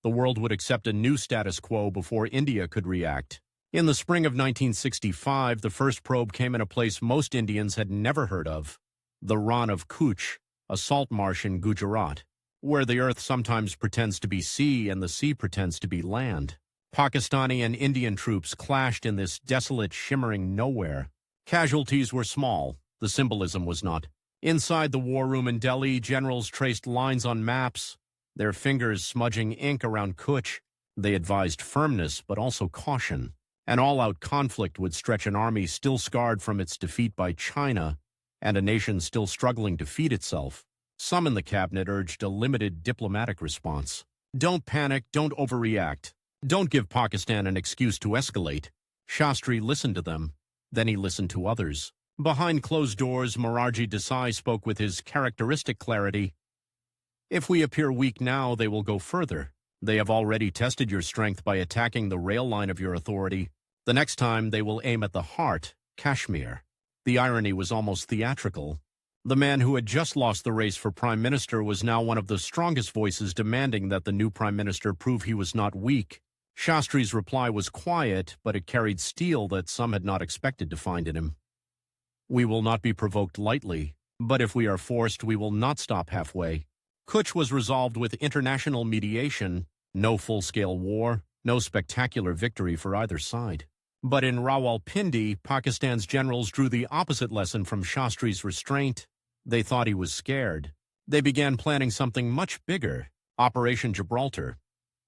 Speaker 1: the world would accept a new status quo before India could react. In the spring of 1965, the first probe came in a place most Indians had never heard of, the Rann of Kutch, a salt marsh in Gujarat, where the earth sometimes pretends to be sea and the sea pretends to be land. Pakistani and Indian troops clashed in this desolate, shimmering nowhere. Casualties were small. The symbolism was not. Inside the war room in Delhi, generals traced lines on maps, their fingers smudging ink around Kutch. They advised firmness, but also caution. An all-out conflict would stretch an army still scarred from its defeat by China and a nation still struggling to feed itself. Some in the cabinet urged a limited diplomatic response. Don't panic, don't overreact. Don't give Pakistan an excuse to escalate. Shastri listened to them. Then he listened to others. Behind closed doors, Morarji Desai spoke with his characteristic clarity. If we appear weak now, they will go further. They have already tested your strength by attacking the rail line of your authority. The next time, they will aim at the heart, Kashmir. The irony was almost theatrical. The man who had just lost the race for Prime Minister was now one of the strongest voices demanding that the new Prime Minister prove he was not weak. Shastri's reply was quiet, but it carried steel that some had not expected to find in him. We will not be provoked lightly, but if we are forced, we will not stop halfway. Kutch was resolved with international mediation, no full-scale war, no spectacular victory for either side. But in Rawalpindi, Pakistan's generals drew the opposite lesson from Shastri's restraint. They thought he was scared. They began planning something much bigger, Operation Gibraltar.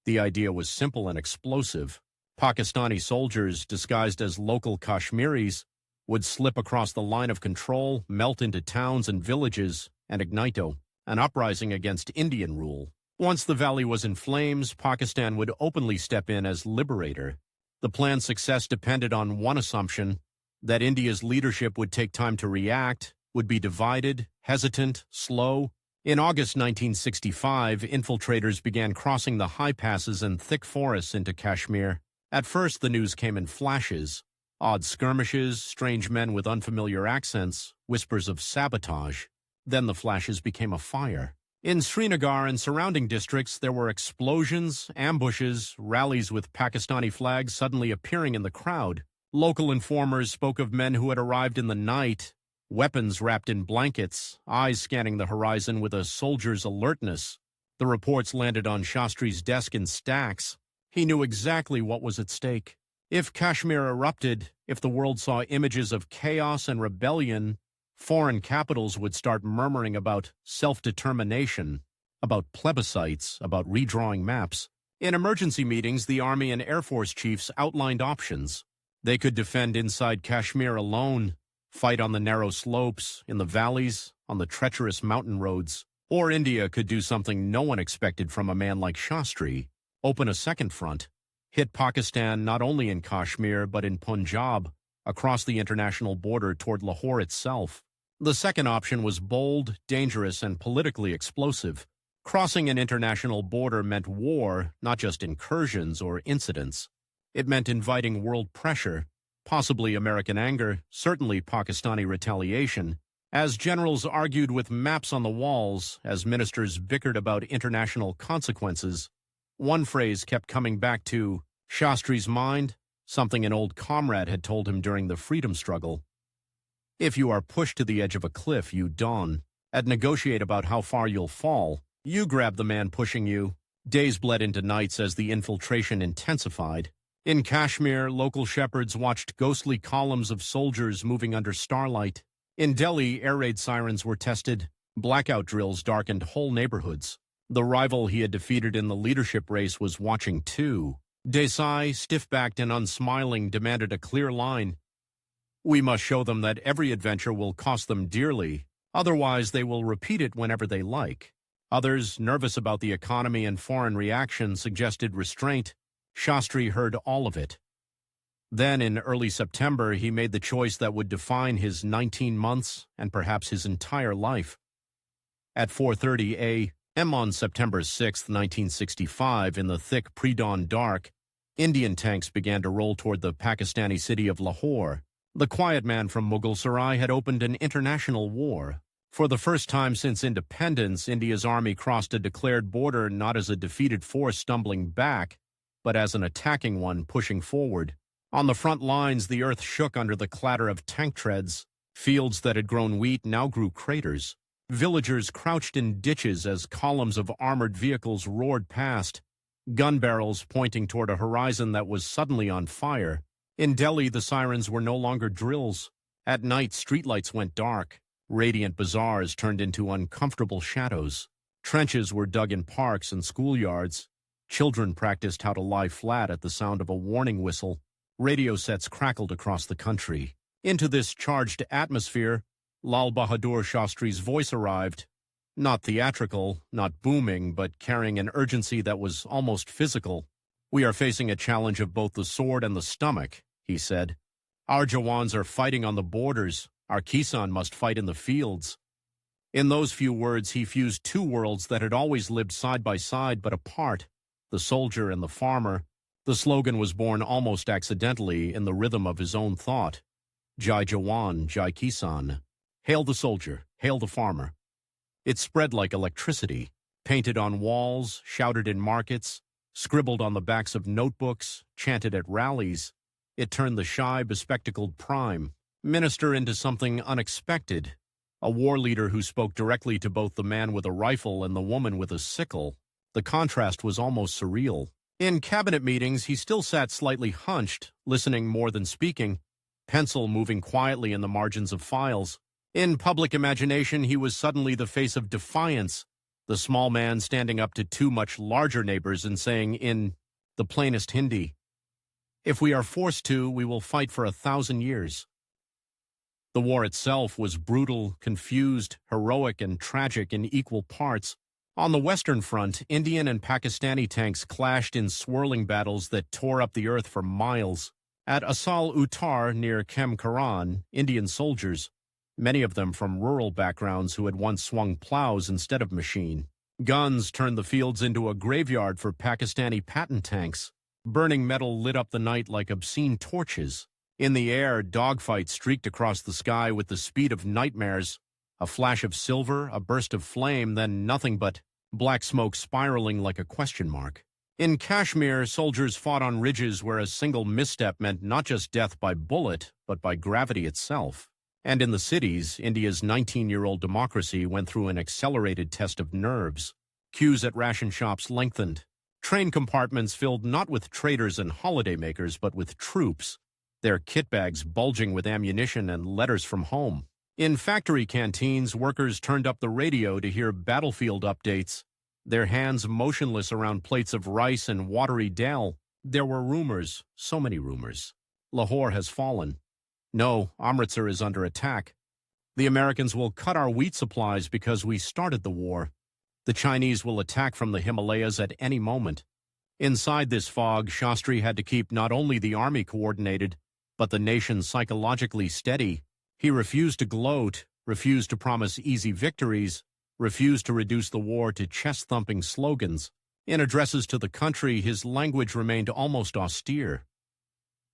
Speaker 1: The idea was simple and explosive. Pakistani soldiers, disguised as local Kashmiris, would slip across the line of control, melt into towns and villages, and ignite an uprising against Indian rule. Once the valley was in flames, Pakistan would openly step in as liberator. The plan's success depended on one assumption, that India's leadership would take time to react, would be divided, hesitant, slow. In August 1965, infiltrators began crossing the high passes and thick forests into Kashmir. At first, the news came in flashes. Odd skirmishes, strange men with unfamiliar accents, whispers of sabotage. Then the flashes became a fire. In Srinagar and surrounding districts, there were explosions, ambushes, rallies with Pakistani flags suddenly appearing in the crowd. Local informers spoke of men who had arrived in the night, weapons wrapped in blankets, eyes scanning the horizon with a soldier's alertness. The reports landed on Shastri's desk in stacks. He knew exactly what was at stake. If Kashmir erupted, if the world saw images of chaos and rebellion, foreign capitals would start murmuring about self-determination, about plebiscites, about redrawing maps. In emergency meetings, the Army and Air Force chiefs outlined options. They could defend inside Kashmir alone, fight on the narrow slopes, in the valleys, on the treacherous mountain roads. Or India could do something no one expected from a man like Shastri, open a second front, hit Pakistan not only in Kashmir but in Punjab, across the international border toward Lahore itself. The second option was bold, dangerous, and politically explosive. Crossing an international border meant war, not just incursions or incidents. It meant inviting world pressure, possibly American anger, certainly Pakistani retaliation. As generals argued with maps on the walls, as ministers bickered about international consequences, one phrase kept coming back to Shastri's mind, something an old comrade had told him during the freedom struggle. If you are pushed to the edge of a cliff, you don't negotiate about how far you'll fall. You grab the man pushing you. Days bled into nights as the infiltration intensified. In Kashmir, local shepherds watched ghostly columns of soldiers moving under starlight. In Delhi, air raid sirens were tested. Blackout drills darkened whole neighborhoods. The rival he had defeated in the leadership race was watching too. Desai, stiff-backed and unsmiling, demanded a clear line. We must show them that every adventure will cost them dearly. Otherwise, they will repeat it whenever they like. Others, nervous about the economy and foreign reaction, suggested restraint. Shastri heard all of it. Then, in early September, he made the choice that would define his 19 months and perhaps his entire life. At 4:30 a.m. on September 6, 1965, in the thick pre-dawn dark, Indian tanks began to roll toward the Pakistani city of Lahore. The quiet man from Mughal Sarai had opened an international war. For the first time since independence, India's army crossed a declared border not as a defeated force stumbling back, but as an attacking one pushing forward. On the front lines, the earth shook under the clatter of tank treads. Fields that had grown wheat now grew craters. Villagers crouched in ditches as columns of armored vehicles roared past, gun barrels pointing toward a horizon that was suddenly on fire. In Delhi, the sirens were no longer drills. At night, streetlights went dark. Radiant bazaars turned into uncomfortable shadows. Trenches were dug in parks and schoolyards. Children practiced how to lie flat at the sound of a warning whistle. Radio sets crackled across the country. Into this charged atmosphere, Lal Bahadur Shastri's voice arrived. Not theatrical, not booming, but carrying an urgency that was almost physical. We are facing a challenge of both the sword and the stomach, he said. Our Jawans are fighting on the borders. Our Kisan must fight in the fields. In those few words, he fused two worlds that had always lived side by side but apart, the soldier and the farmer. The slogan was born almost accidentally in the rhythm of his own thought. Jai Jawan, Jai Kisan. Hail the soldier, hail the farmer. It spread like electricity, painted on walls, shouted in markets, scribbled on the backs of notebooks, chanted at rallies. It turned the shy, bespectacled prime, minister into something unexpected, a war leader who spoke directly to both the man with a rifle and the woman with a sickle. The contrast was almost surreal. In cabinet meetings, he still sat slightly hunched, listening more than speaking, pencil moving quietly in the margins of files. In public imagination, he was suddenly the face of defiance, the small man standing up to two much larger neighbors and saying in the plainest Hindi, "If we are forced to, we will fight for 1,000 years." The war itself was brutal, confused, heroic, and tragic in equal parts. On the Western Front, Indian and Pakistani tanks clashed in swirling battles that tore up the earth for miles. At Asal Uttar near Kem Karan, Indian soldiers, many of them from rural backgrounds who had once swung plows instead of machine, guns turned the fields into a graveyard for Pakistani patent tanks. Burning metal lit up the night like obscene torches. In the air, dogfights streaked across the sky with the speed of nightmares. A flash of silver, a burst of flame, then nothing but black smoke spiraling like a question mark. In Kashmir, soldiers fought on ridges where a single misstep meant not just death by bullet, but by gravity itself. And in the cities, India's 19-year-old democracy went through an accelerated test of nerves. Queues at ration shops lengthened. Train compartments filled not with traders and holidaymakers, but with troops, their kit bags bulging with ammunition and letters from home. In factory canteens, workers turned up the radio to hear battlefield updates, their hands motionless around plates of rice and watery dal. There were rumors, so many rumors. Lahore has fallen. No, Amritsar is under attack. The Americans will cut our wheat supplies because we started the war. The Chinese will attack from the Himalayas at any moment. Inside this fog, Shastri had to keep not only the army coordinated, but the nation psychologically steady. He refused to gloat, refused to promise easy victories, refused to reduce the war to chest-thumping slogans. In addresses to the country, his language remained almost austere.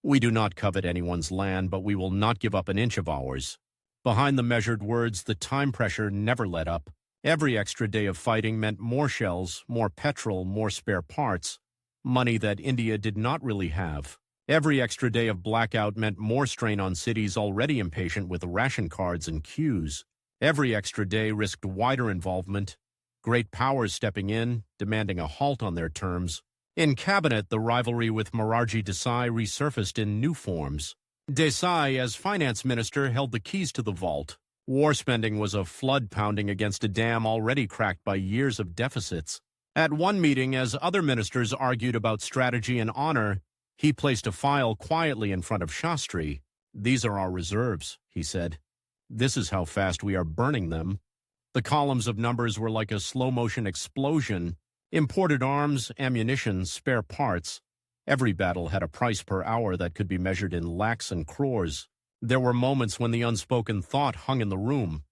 Speaker 1: "We do not covet anyone's land, but we will not give up an inch of ours." Behind the measured words, the time pressure never let up. Every extra day of fighting meant more shells, more petrol, more spare parts, money that India did not really have. Every extra day of blackout meant more strain on cities already impatient with ration cards and queues. Every extra day risked wider involvement, great powers stepping in, demanding a halt on their terms. In cabinet, the rivalry with Morarji Desai resurfaced in new forms. Desai, as finance minister, held the keys to the vault. War spending was a flood pounding against a dam already cracked by years of deficits. At one meeting, as other ministers argued about strategy and honor, he placed a file quietly in front of Shastri. "These are our reserves," he said. "This is how fast we are burning them." The columns of numbers were like a slow-motion explosion. Imported arms, ammunition, spare parts. Every battle had a price per hour that could be measured in lakhs and crores. There were moments when the unspoken thought hung in the room.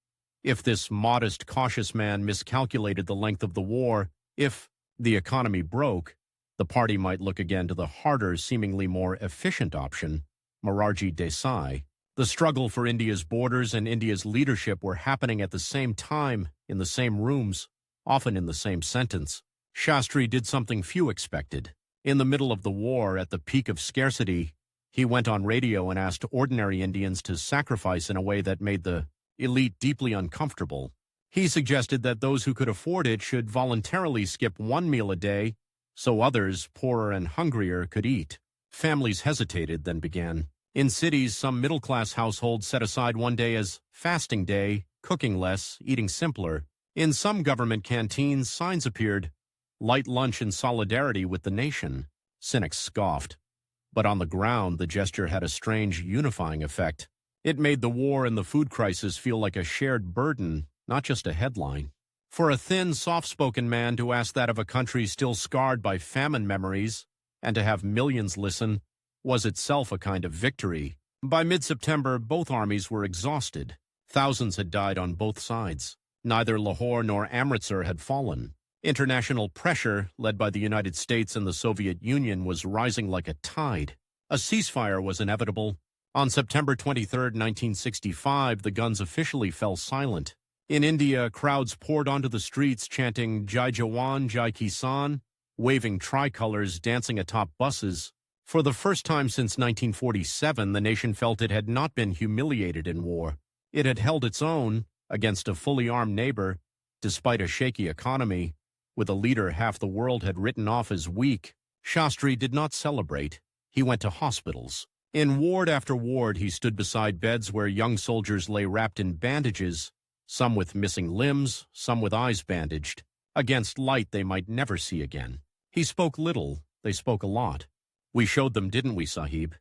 Speaker 1: If this modest, cautious man miscalculated the length of the war, if the economy broke, the party might look again to the harder, seemingly more efficient option, Morarji Desai. The struggle for India's borders and India's leadership were happening at the same time, in the same rooms, often in the same sentence. Shastri did something few expected. In the middle of the war, at the peak of scarcity, he went on radio and asked ordinary Indians to sacrifice in a way that made the elite deeply uncomfortable. He suggested that those who could afford it should voluntarily skip one meal a day so others, poorer and hungrier, could eat. Families hesitated, then began. In cities, some middle-class households set aside one day as fasting day, cooking less, eating simpler. In some government canteens, signs appeared, "Light lunch in solidarity with the nation." Cynics scoffed. But on the ground, the gesture had a strange unifying effect. It made the war and the food crisis feel like a shared burden, not just a headline. For a thin, soft-spoken man to ask that of a country still scarred by famine memories, and to have millions listen, was itself a kind of victory. By mid-September, both armies were exhausted. Thousands had died on both sides. Neither Lahore nor Amritsar had fallen. International pressure, led by the United States and the Soviet Union, was rising like a tide. A ceasefire was inevitable. On September 23, 1965, the guns officially fell silent. In India, crowds poured onto the streets chanting Jai Jawan, Jai Kisan, waving tricolors, dancing atop buses. For the first time since 1947, the nation felt it had not been humiliated in war. It had held its own against a fully armed neighbor, despite a shaky economy, with a leader half the world had written off as weak. Shastri did not celebrate. He went to hospitals. In ward after ward, he stood beside beds where young soldiers lay wrapped in bandages, some with missing limbs, some with eyes bandaged, against light they might never see again. He spoke little, they spoke a lot. We showed them, didn't we, Sahib?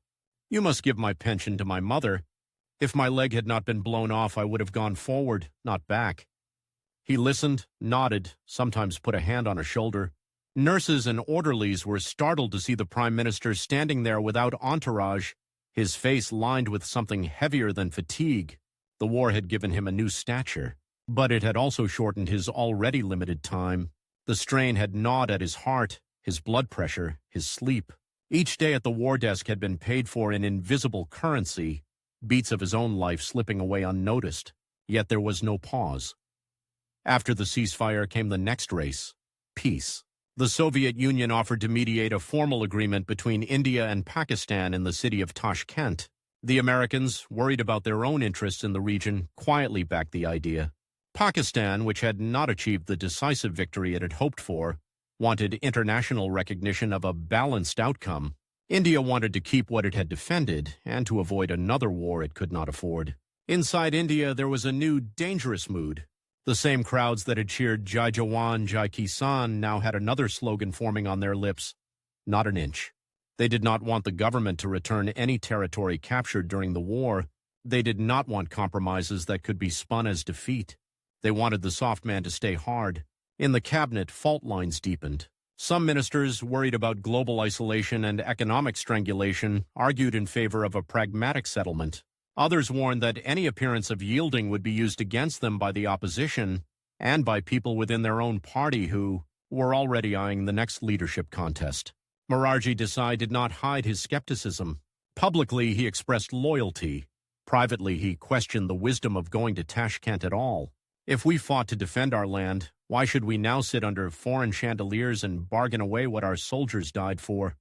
Speaker 1: You must give my pension to my mother. If my leg had not been blown off, I would have gone forward, not back. He listened, nodded, sometimes put a hand on a shoulder. Nurses and orderlies were startled to see the Prime Minister standing there without entourage, his face lined with something heavier than fatigue. The war had given him a new stature, but it had also shortened his already limited time. The strain had gnawed at his heart, his blood pressure, his sleep. Each day at the war desk had been paid for in invisible currency, beats of his own life slipping away unnoticed. Yet there was no pause. After the ceasefire came the next race, peace. The Soviet Union offered to mediate a formal agreement between India and Pakistan in the city of Tashkent. The Americans, worried about their own interests in the region, quietly backed the idea. Pakistan, which had not achieved the decisive victory it had hoped for, wanted international recognition of a balanced outcome. India wanted to keep what it had defended and to avoid another war it could not afford. Inside India, there was a new, dangerous mood. The same crowds that had cheered Jai Jawan, Jai Kisan now had another slogan forming on their lips: not an inch. They did not want the government to return any territory captured during the war. They did not want compromises that could be spun as defeat. They wanted the soft man to stay hard. In the cabinet, fault lines deepened. Some ministers, worried about global isolation and economic strangulation, argued in favor of a pragmatic settlement. Others warned that any appearance of yielding would be used against them by the opposition and by people within their own party who were already eyeing the next leadership contest. Morarji Desai did not hide his skepticism. Publicly, he expressed loyalty. Privately, he questioned the wisdom of going to Tashkent at all. If we fought to defend our land, why should we now sit under foreign chandeliers and bargain away what our soldiers died for?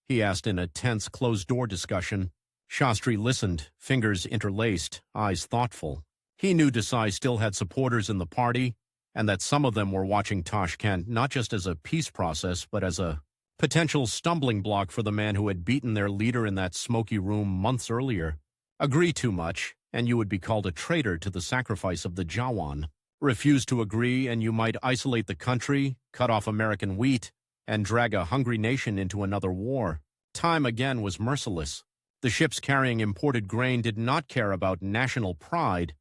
Speaker 1: He asked in a tense, closed-door discussion. Shastri listened, fingers interlaced, eyes thoughtful. He knew Desai still had supporters in the party, and that some of them were watching Tashkent not just as a peace process, but as a potential stumbling block for the man who had beaten their leader in that smoky room months earlier. Agree too much, and you would be called a traitor to the sacrifice of the Jawan. Refuse to agree, and you might isolate the country, cut off American wheat, and drag a hungry nation into another war. Time again was merciless. The ships carrying imported grain did not care about national pride.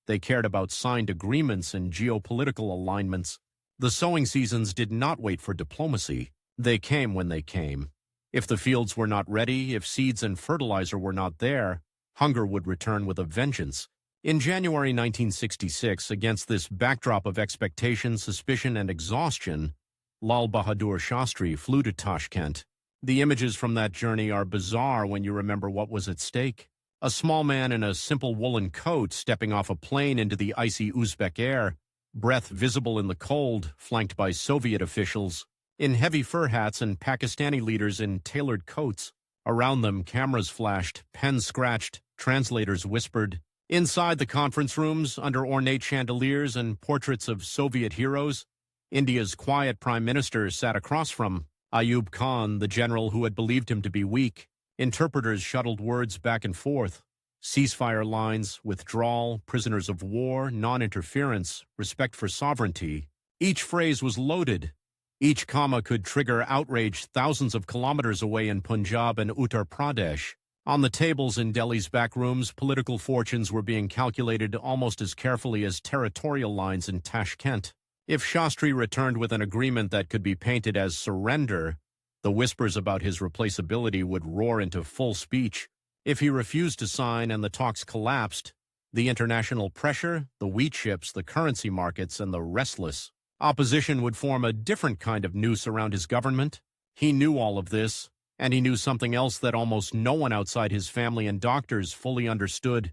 Speaker 1: They cared about signed agreements and geopolitical alignments. The sowing seasons did not wait for diplomacy. They came when they came. If the fields were not ready, if seeds and fertilizer were not there, hunger would return with a vengeance. In January 1966, against this backdrop of expectation, suspicion, and exhaustion, Lal Bahadur Shastri flew to Tashkent. The images from that journey are bizarre when you remember what was at stake. A small man in a simple woolen coat stepping off a plane into the icy Uzbek air, breath visible in the cold, flanked by Soviet officials, in heavy fur hats and Pakistani leaders in tailored coats. Around them, cameras flashed, pens scratched, translators whispered. Inside the conference rooms, under ornate chandeliers and portraits of Soviet heroes, India's quiet prime minister sat across from Ayub Khan, the general who had believed him to be weak. Interpreters shuttled words back and forth. Ceasefire lines, withdrawal, prisoners of war, non-interference, respect for sovereignty. Each phrase was loaded. Each comma could trigger outrage thousands of kilometers away in Punjab and Uttar Pradesh. On the tables in Delhi's back rooms, political fortunes were being calculated almost as carefully as territorial lines in Tashkent. If Shastri returned with an agreement that could be painted as surrender, the whispers about his replaceability would roar into full speech. If he refused to sign and the talks collapsed, the international pressure, the wheat ships, the currency markets, and the restless opposition would form a different kind of noose around his government. He knew all of this, and he knew something else that almost no one outside his family and doctors fully understood.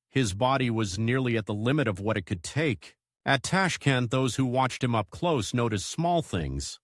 Speaker 1: His body was nearly at the limit of what it could take. At Tashkent, those who watched him up close noticed small things.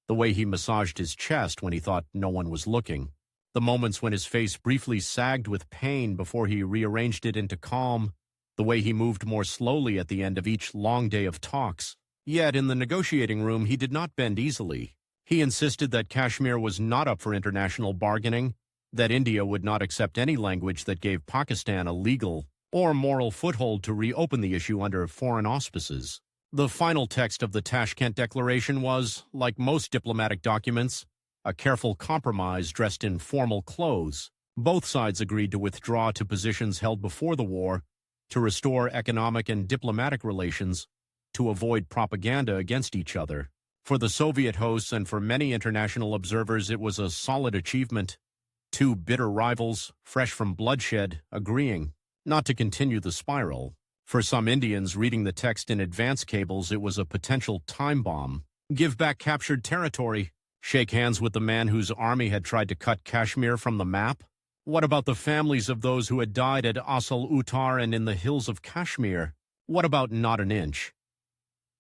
Speaker 1: The way he massaged his chest when he thought no one was looking. The moments when his face briefly sagged with pain before he rearranged it into calm, the way he moved more slowly at the end of each long day of talks. Yet in the negotiating room he did not bend easily. He insisted that Kashmir was not up for international bargaining, that India would not accept any language that gave Pakistan a legal or moral foothold to reopen the issue under foreign auspices. The final text of the Tashkent Declaration was, like most diplomatic documents, a careful compromise dressed in formal clothes. Both sides agreed to withdraw to positions held before the war, to restore economic and diplomatic relations, to avoid propaganda against each other. For the Soviet hosts and for many international observers, it was a solid achievement. Two bitter rivals, fresh from bloodshed, agreeing not to continue the spiral. For some Indians reading the text in advance cables, it was a potential time bomb. Give back captured territory. Shake hands with the man whose army had tried to cut Kashmir from the map? What about the families of those who had died at Asal Uttar and in the hills of Kashmir? What about not an inch?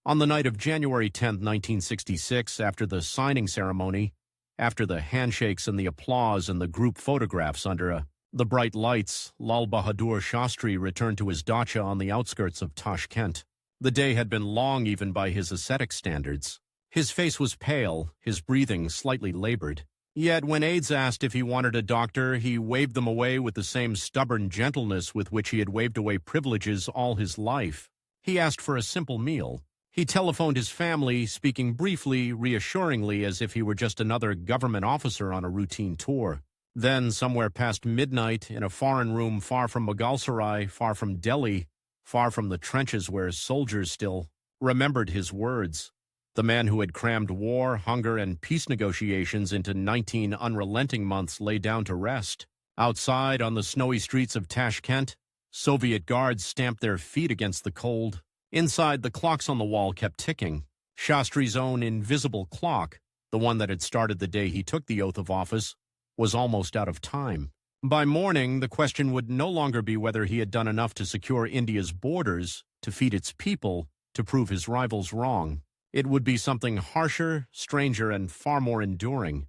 Speaker 1: On the night of January 10, 1966, after the signing ceremony, after the handshakes and the applause and the group photographs under the bright lights, Lal Bahadur Shastri returned to his dacha on the outskirts of Tashkent. The day had been long even by his ascetic standards. His face was pale, his breathing slightly labored. Yet when aides asked if he wanted a doctor, he waved them away with the same stubborn gentleness with which he had waved away privileges all his life. He asked for a simple meal. He telephoned his family, speaking briefly, reassuringly, as if he were just another government officer on a routine tour. Then, somewhere past midnight, in a foreign room far from Mughal far from Delhi, far from the trenches where soldiers still remembered his words, the man who had crammed war, hunger, and peace negotiations into 19 unrelenting months lay down to rest. Outside, on the snowy streets of Tashkent, Soviet guards stamped their feet against the cold. Inside, the clocks on the wall kept ticking. Shastri's own invisible clock, the one that had started the day he took the oath of office, was almost out of time. By morning, the question would no longer be whether he had done enough to secure India's borders, to feed its people, to prove his rivals wrong. It would be something harsher, stranger, and far more enduring.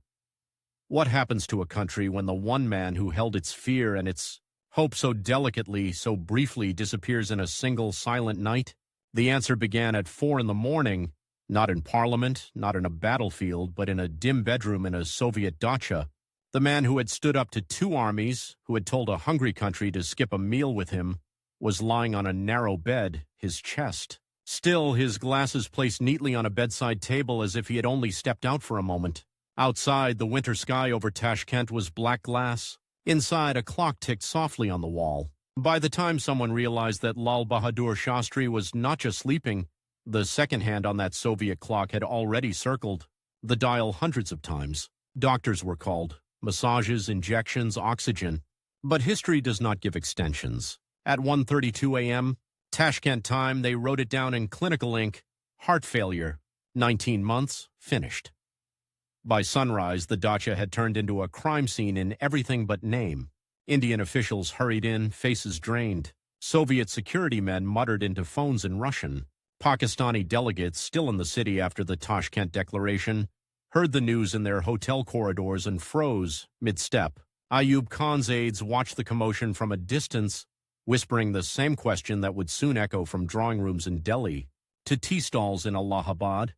Speaker 1: What happens to a country when the one man who held its fear and its hope so delicately, so briefly, disappears in a single silent night? The answer began at 4 a.m, not in Parliament, not in a battlefield, but in a dim bedroom in a Soviet dacha. The man who had stood up to 2 armies, who had told a hungry country to skip a meal with him, was lying on a narrow bed, his chest. Still, his glasses placed neatly on a bedside table as if he had only stepped out for a moment. Outside, the winter sky over Tashkent was black glass. Inside, a clock ticked softly on the wall. By the time someone realized that Lal Bahadur Shastri was not just sleeping, the second hand on that Soviet clock had already circled the dial hundreds of times. Doctors were called. Massages, injections, oxygen. But history does not give extensions. At 1:32 a.m., Tashkent time, they wrote it down in clinical ink, heart failure, 19 months, finished. By sunrise, the dacha had turned into a crime scene in everything but name. Indian officials hurried in, faces drained. Soviet security men muttered into phones in Russian. Pakistani delegates, still in the city after the Tashkent Declaration, heard the news in their hotel corridors and froze mid-step. Ayub Khan's aides watched the commotion from a distance, whispering the same question that would soon echo from drawing rooms in Delhi to tea stalls in Allahabad.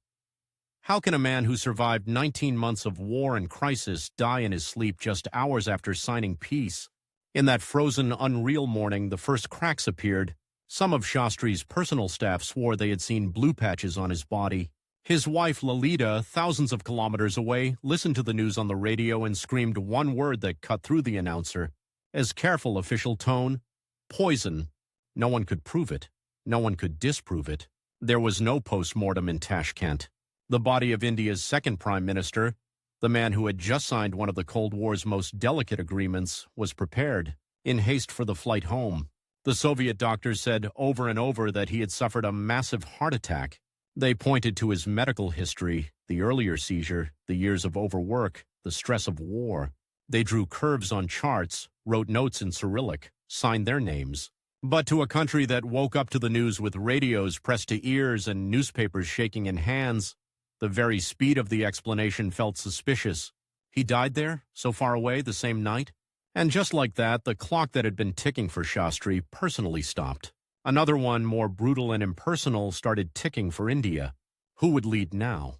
Speaker 1: How can a man who survived 19 months of war and crisis die in his sleep just hours after signing peace? In that frozen, unreal morning, the first cracks appeared. Some of Shastri's personal staff swore they had seen blue patches on his body. His wife, Lalita, thousands of kilometers away, listened to the news on the radio and screamed one word that cut through the announcer. As careful official tone, poison. No one could prove it. No one could disprove it. There was no post-mortem in Tashkent. The body of India's second prime minister, the man who had just signed one of the Cold War's most delicate agreements, was prepared, in haste for the flight home. The Soviet doctors said over and over that he had suffered a massive heart attack. They pointed to his medical history, the earlier seizure, the years of overwork, the stress of war. They drew curves on charts, wrote notes in Cyrillic, signed their names. But to a country that woke up to the news with radios pressed to ears and newspapers shaking in hands, the very speed of the explanation felt suspicious. He died there, so far away, the same night? And just like that, the clock that had been ticking for Shastri personally stopped. Another one, more brutal and impersonal, started ticking for India. Who would lead now?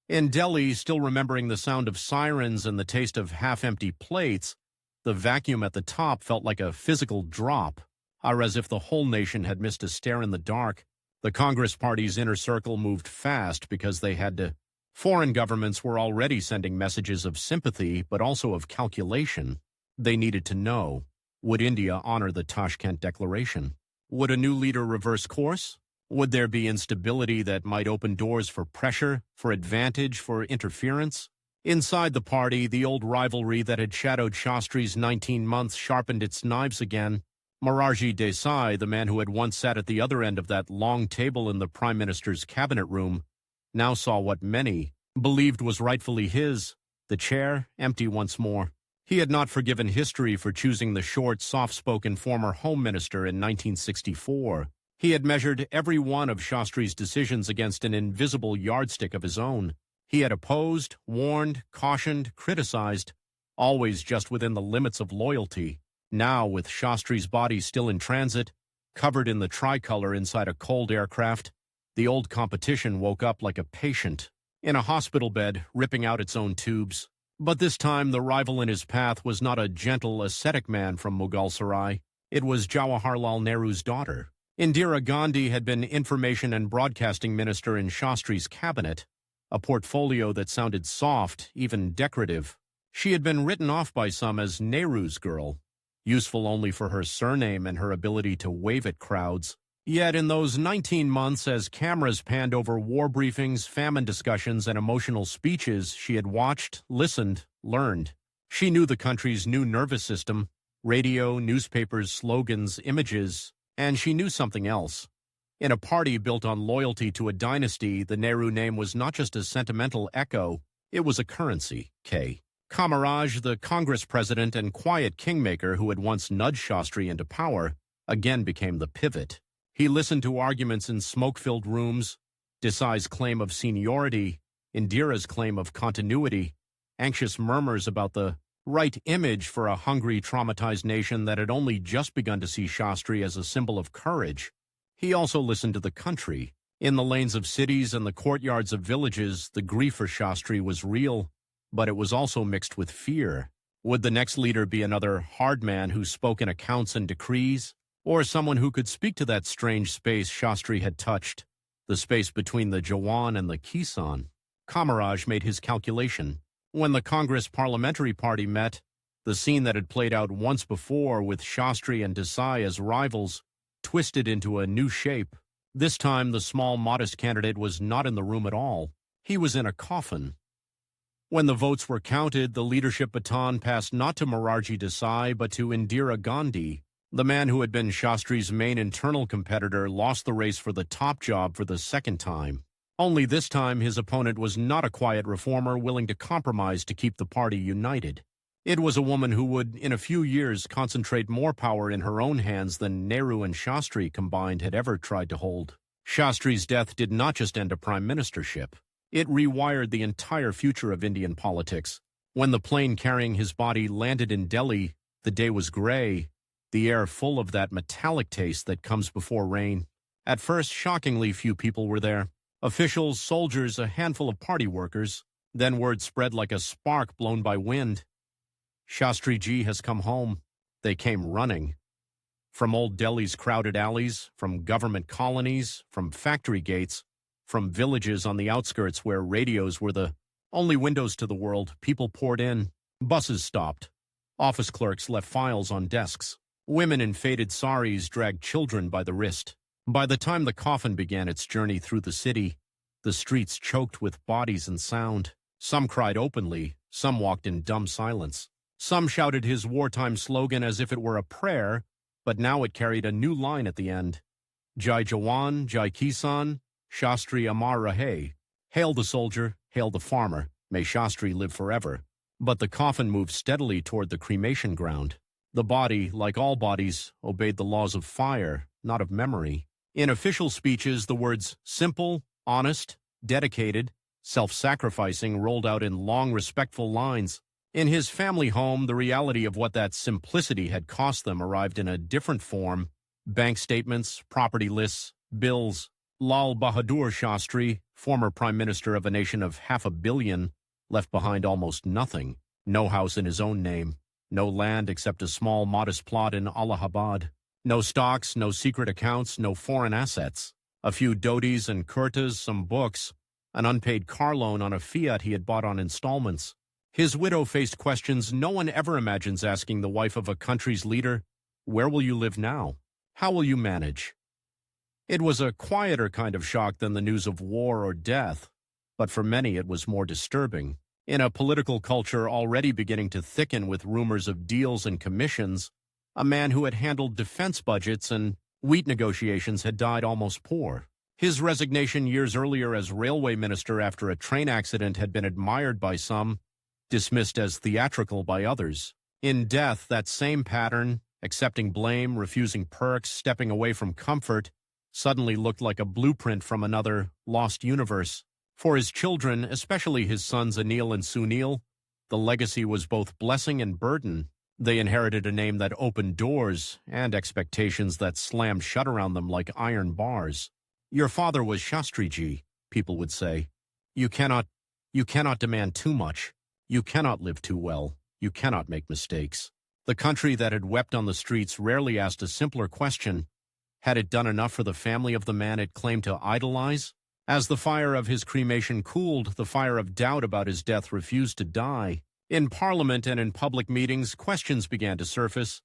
Speaker 1: In Delhi, still remembering the sound of sirens and the taste of half-empty plates, the vacuum at the top felt like a physical drop, or as if the whole nation had missed a stare in the dark. The Congress Party's inner circle moved fast because they had to. Foreign governments were already sending messages of sympathy, but also of calculation. They needed to know, would India honor the Tashkent Declaration? Would a new leader reverse course? Would there be instability that might open doors for pressure, for advantage, for interference? Inside the party, the old rivalry that had shadowed Shastri's 19 months sharpened its knives again. Morarji Desai, the man who had once sat at the other end of that long table in the Prime Minister's cabinet room, now saw what many believed was rightfully his, the chair empty once more. He had not forgiven history for choosing the short, soft-spoken former Home Minister in 1964. He had measured every one of Shastri's decisions against an invisible yardstick of his own. He had opposed, warned, cautioned, criticized, always just within the limits of loyalty. Now, with Shastri's body still in transit, covered in the tricolor inside a cold aircraft, the old competition woke up like a patient in a hospital bed, ripping out its own tubes. But this time, the rival in his path was not a gentle, ascetic man from Mughal Sarai. It was Jawaharlal Nehru's daughter. Indira Gandhi had been Information and Broadcasting Minister in Shastri's cabinet, a portfolio that sounded soft, even decorative. She had been written off by some as Nehru's girl, useful only for her surname and her ability to wave at crowds. Yet in those 19 months, as cameras panned over war briefings, famine discussions, and emotional speeches, she had watched, listened, learned. She knew the country's new nervous system, radio, newspapers, slogans, images, and she knew something else. In a party built on loyalty to a dynasty, the Nehru name was not just a sentimental echo, it was a currency. Kamaraj, the Congress president and quiet kingmaker who had once nudged Shastri into power, again became the pivot. He listened to arguments in smoke-filled rooms, Desai's claim of seniority, Indira's claim of continuity, anxious murmurs about the right image for a hungry, traumatized nation that had only just begun to see Shastri as a symbol of courage. He also listened to the country. In the lanes of cities and the courtyards of villages, the grief for Shastri was real, but it was also mixed with fear. Would the next leader be another hard man who spoke in accounts and decrees? Or someone who could speak to that strange space Shastri had touched, the space between the Jawan and the Kisan? Kamaraj made his calculation. When the Congress Parliamentary Party met, the scene that had played out once before with Shastri and Desai as rivals twisted into a new shape. This time, the small, modest candidate was not in the room at all. He was in a coffin. When the votes were counted, the leadership baton passed not to Morarji Desai, but to Indira Gandhi. The man who had been Shastri's main internal competitor lost the race for the top job for the second time. Only this time, his opponent was not a quiet reformer willing to compromise to keep the party united. It was a woman who would, in a few years, concentrate more power in her own hands than Nehru and Shastri combined had ever tried to hold. Shastri's death did not just end a prime ministership. It rewired the entire future of Indian politics. When the plane carrying his body landed in Delhi, the day was gray, the air full of that metallic taste that comes before rain. At first, shockingly few people were there. Officials, soldiers, a handful of party workers. Then word spread like a spark blown by wind. Shastri Ji has come home. They came running. From old Delhi's crowded alleys, from government colonies, from factory gates, from villages on the outskirts where radios were the only windows to the world, people poured in. Buses stopped. Office clerks left files on desks. Women in faded saris dragged children by the wrist. By the time the coffin began its journey through the city, the streets choked with bodies and sound. Some cried openly, some walked in dumb silence. Some shouted his wartime slogan as if it were a prayer, but now it carried a new line at the end. Jai Jawan, Jai Kisan, Shastri Amar Rahe. Hail the soldier, hail the farmer, may Shastri live forever. But the coffin moved steadily toward the cremation ground. The body, like all bodies, obeyed the laws of fire, not of memory. In official speeches, the words simple, honest, dedicated, self-sacrificing, rolled out in long, respectful lines. In his family home, the reality of what that simplicity had cost them arrived in a different form. Bank statements, property lists, bills. Lal Bahadur Shastri, former prime minister of a nation of 500 million, left behind almost nothing. No house in his own name. No land except a small, modest plot in Allahabad. No stocks, no secret accounts, no foreign assets. A few dhotis and kurtas, some books, an unpaid car loan on a Fiat he had bought on installments. His widow faced questions no one ever imagines asking the wife of a country's leader. Where will you live now? How will you manage? It was a quieter kind of shock than the news of war or death, but for many it was more disturbing. In a political culture already beginning to thicken with rumors of deals and commissions, a man who had handled defense budgets and wheat negotiations had died almost poor. His resignation years earlier as railway minister after a train accident had been admired by some, dismissed as theatrical by others. In death, that same pattern, accepting blame, refusing perks, stepping away from comfort, suddenly looked like a blueprint from another lost universe. For his children, especially his sons Anil and Sunil, the legacy was both blessing and burden. They inherited a name that opened doors and expectations that slammed shut around them like iron bars. Your father was Shastriji, people would say. You cannot demand too much. You cannot live too well. You cannot make mistakes. The country that had wept on the streets rarely asked a simpler question. Had it done enough for the family of the man it claimed to idolize? As the fire of his cremation cooled, the fire of doubt about his death refused to die. In Parliament and in public meetings, questions began to surface.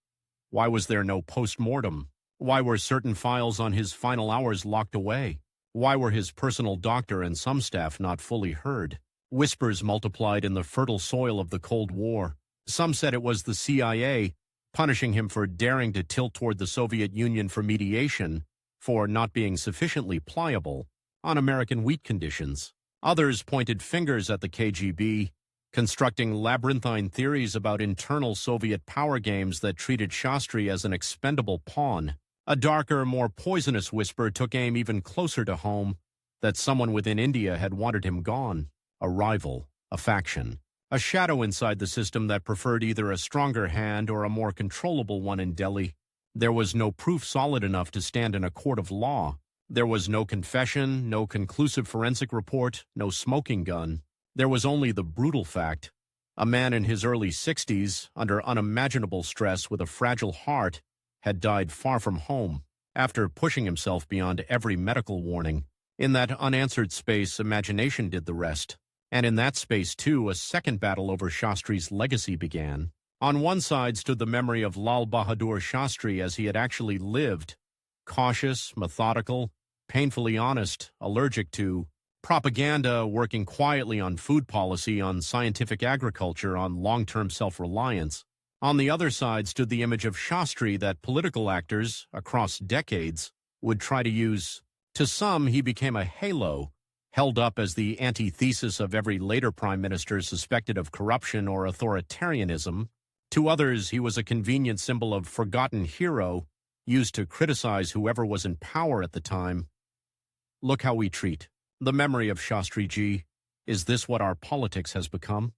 Speaker 1: Why was there no post-mortem? Why were certain files on his final hours locked away? Why were his personal doctor and some staff not fully heard? Whispers multiplied in the fertile soil of the Cold War. Some said it was the CIA, punishing him for daring to tilt toward the Soviet Union for mediation, for not being sufficiently pliable on American wheat conditions. Others pointed fingers at the KGB, constructing labyrinthine theories about internal Soviet power games that treated Shastri as an expendable pawn. A darker, more poisonous whisper took aim even closer to home, that someone within India had wanted him gone. A rival, a faction, a shadow inside the system that preferred either a stronger hand or a more controllable one in Delhi. There was no proof solid enough to stand in a court of law. There was no confession, no conclusive forensic report, no smoking gun. There was only the brutal fact. A man in his early 60s, under unimaginable stress with a fragile heart, had died far from home, after pushing himself beyond every medical warning. In that unanswered space, imagination did the rest. And in that space, too, a second battle over Shastri's legacy began. On one side stood the memory of Lal Bahadur Shastri as he had actually lived, cautious, methodical, painfully honest, allergic to propaganda, working quietly on food policy, on scientific agriculture, on long-term self-reliance. On the other side stood the image of Shastri that political actors, across decades, would try to use. To some, he became a halo, held up as the antithesis of every later prime minister suspected of corruption or authoritarianism. To others, he was a convenient symbol of forgotten hero, used to criticize whoever was in power at the time. Look how we treat the memory of Shastriji. Is this what our politics has become?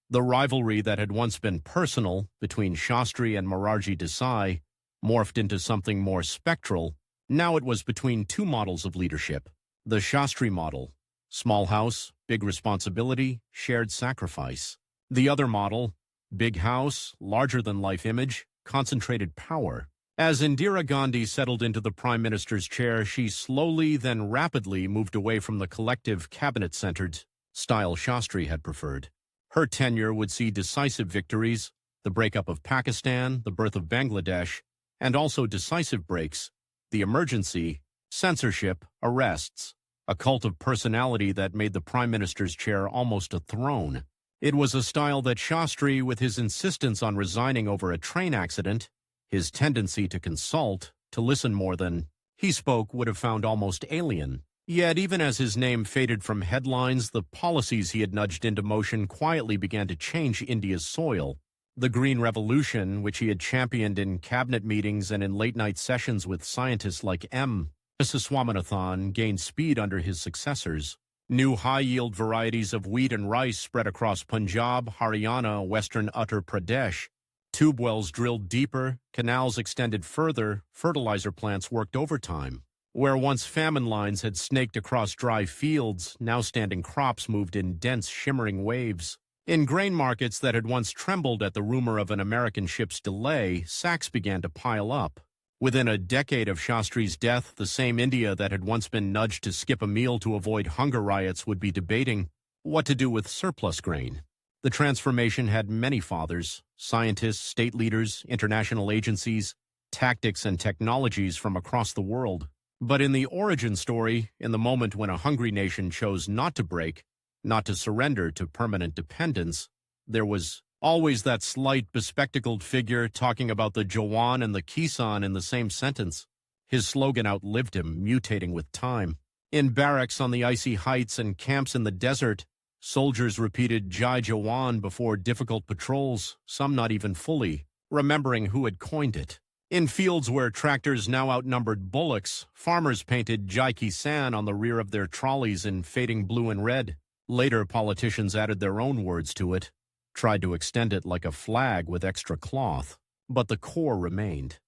Speaker 1: The rivalry that had once been personal between Shastri and Morarji Desai morphed into something more spectral. Now it was between two models of leadership. The Shastri model, small house, big responsibility, shared sacrifice. The other model, big house, larger-than-life image, concentrated power. As Indira Gandhi settled into the prime minister's chair, she slowly, then rapidly moved away from the collective cabinet-centered style Shastri had preferred. Her tenure would see decisive victories, the breakup of Pakistan, the birth of Bangladesh, and also decisive breaks, the emergency, censorship, arrests, a cult of personality that made the prime minister's chair almost a throne. It was a style that Shastri, with his insistence on resigning over a train accident, his tendency to consult, to listen more than he spoke, would have found almost alien. Yet even as his name faded from headlines, the policies he had nudged into motion quietly began to change India's soil. The Green Revolution, which he had championed in cabinet meetings and in late-night sessions with scientists like M. Swaminathan, gained speed under his successors. New high-yield varieties of wheat and rice spread across Punjab, Haryana, western Uttar Pradesh. Tube wells drilled deeper, canals extended further, fertilizer plants worked overtime. Where once famine lines had snaked across dry fields, now standing crops moved in dense, shimmering waves. In grain markets that had once trembled at the rumor of an American ship's delay, sacks began to pile up. Within a decade of Shastri's death, the same India that had once been nudged to skip a meal to avoid hunger riots would be debating what to do with surplus grain. The transformation had many fathers: scientists, state leaders, international agencies, tactics and technologies from across the world. But in the origin story, in the moment when a hungry nation chose not to break, not to surrender to permanent dependence, there was always that slight, bespectacled figure talking about the Jawan and the Kisan in the same sentence. His slogan outlived him, mutating with time. In barracks on the icy heights and camps in the desert, soldiers repeated Jai Jawan before difficult patrols, some not even fully, remembering who had coined it. In fields where tractors now outnumbered bullocks, farmers painted Jai Kisan on the rear of their trolleys in fading blue and red. Later, politicians added their own words to it, tried to extend it like a flag with extra cloth, but the core remained.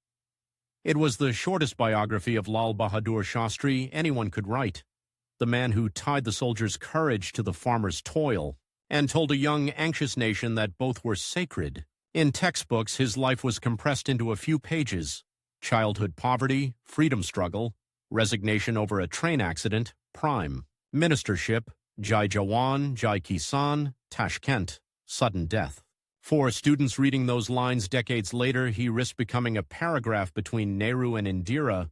Speaker 1: It was the shortest biography of Lal Bahadur Shastri anyone could write, the man who tied the soldiers' courage to the farmers' toil and told a young, anxious nation that both were sacred. In textbooks, his life was compressed into a few pages: childhood poverty, freedom struggle, resignation over a train accident, prime, ministership, Jai Jawan, Jai Kisan, Tashkent, sudden death. For students reading those lines decades later, he risked becoming a paragraph between Nehru and Indira,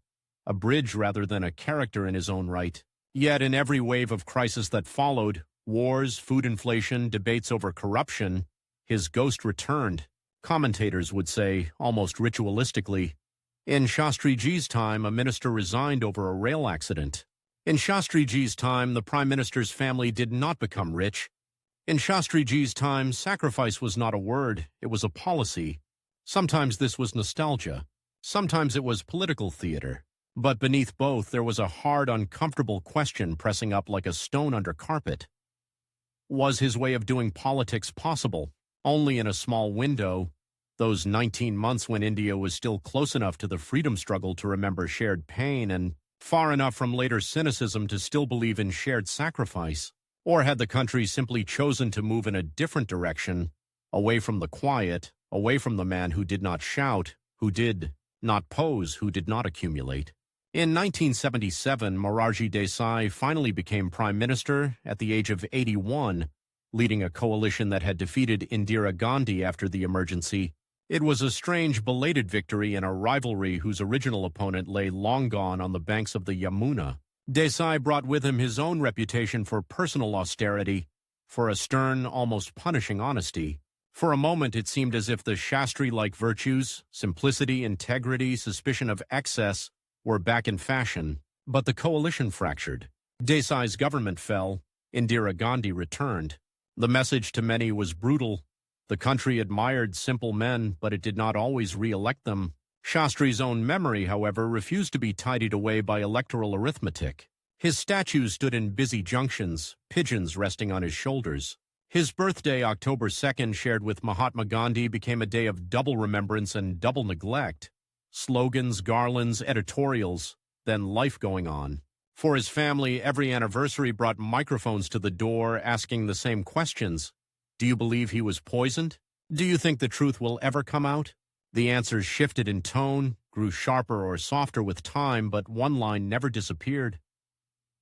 Speaker 1: a bridge rather than a character in his own right. Yet in every wave of crisis that followed, wars, food inflation, debates over corruption, his ghost returned. Commentators would say, almost ritualistically, in Shastriji's time, a minister resigned over a rail accident. In Shastriji's time, the Prime Minister's family did not become rich. In Shastriji's time, sacrifice was not a word, it was a policy. Sometimes this was nostalgia. Sometimes it was political theater. But beneath both, there was a hard, uncomfortable question pressing up like a stone under carpet. Was his way of doing politics possible? Only in a small window, those 19 months when India was still close enough to the freedom struggle to remember shared pain and far enough from later cynicism to still believe in shared sacrifice. Or had the country simply chosen to move in a different direction, away from the quiet, away from the man who did not shout, who did not pose, who did not accumulate? In 1977, Morarji Desai finally became Prime Minister at the age of 81, leading a coalition that had defeated Indira Gandhi after the emergency. It was a strange, belated victory in a rivalry whose original opponent lay long gone on the banks of the Yamuna. Desai brought with him his own reputation for personal austerity, for a stern, almost punishing honesty. For a moment, it seemed as if the Shastri-like virtues, simplicity, integrity, suspicion of excess, were back in fashion. But the coalition fractured. Desai's government fell. Indira Gandhi returned. The message to many was brutal. The country admired simple men, but it did not always re-elect them. Shastri's own memory, however, refused to be tidied away by electoral arithmetic. His statues stood in busy junctions, pigeons resting on his shoulders. His birthday, October 2nd, shared with Mahatma Gandhi, became a day of double remembrance and double neglect. Slogans, garlands, editorials, then life going on. For his family, every anniversary brought microphones to the door asking the same questions. Do you believe he was poisoned? Do you think the truth will ever come out? The answers shifted in tone, grew sharper or softer with time, but one line never disappeared.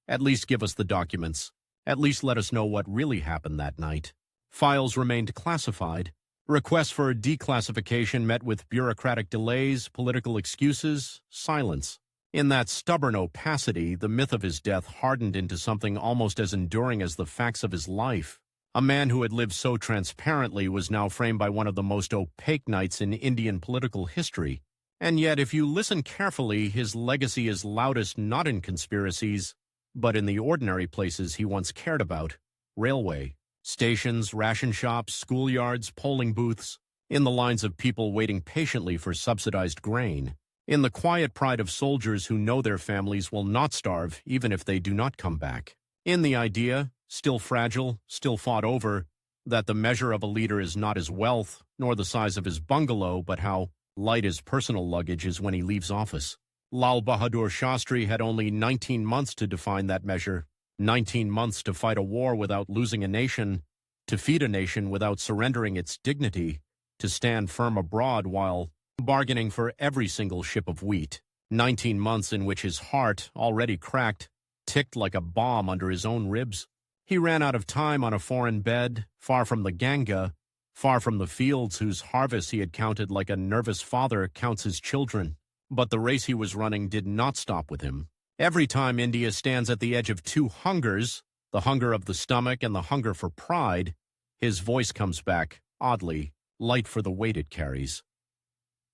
Speaker 1: At least give us the documents. At least let us know what really happened that night. Files remained classified. Requests for declassification met with bureaucratic delays, political excuses, silence. In that stubborn opacity, the myth of his death hardened into something almost as enduring as the facts of his life. A man who had lived so transparently was now framed by one of the most opaque nights in Indian political history. And yet, if you listen carefully, his legacy is loudest not in conspiracies, but in the ordinary places he once cared about: railway, stations, ration shops, schoolyards, polling booths, in the lines of people waiting patiently for subsidized grain, in the quiet pride of soldiers who know their families will not starve even if they do not come back. In the idea, still fragile, still fought over, that the measure of a leader is not his wealth, nor the size of his bungalow, but how light his personal luggage is when he leaves office. Lal Bahadur Shastri had only 19 months to define that measure, 19 months to fight a war without losing a nation, to feed a nation without surrendering its dignity, to stand firm abroad while bargaining for every single ship of wheat. 19 months in which his heart, already cracked, ticked like a bomb under his own ribs. He ran out of time on a foreign bed, far from the Ganga, far from the fields whose harvest he had counted like a nervous father counts his children. But the race he was running did not stop with him. Every time India stands at the edge of two hungers, the hunger of the stomach and the hunger for pride, his voice comes back, oddly, light for the weight it carries.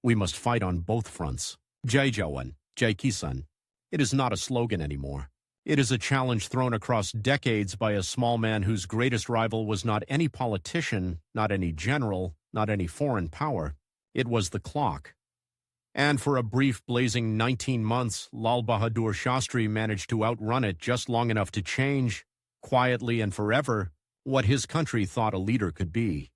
Speaker 1: We must fight on both fronts. Jai Jawan, Jai Kisan. It is not a slogan anymore. It is a challenge thrown across decades by a small man whose greatest rival was not any politician, not any general, not any foreign power. It was the clock. And for a brief, blazing 19 months, Lal Bahadur Shastri managed to outrun it just long enough to change, quietly and forever, what his country thought a leader could be.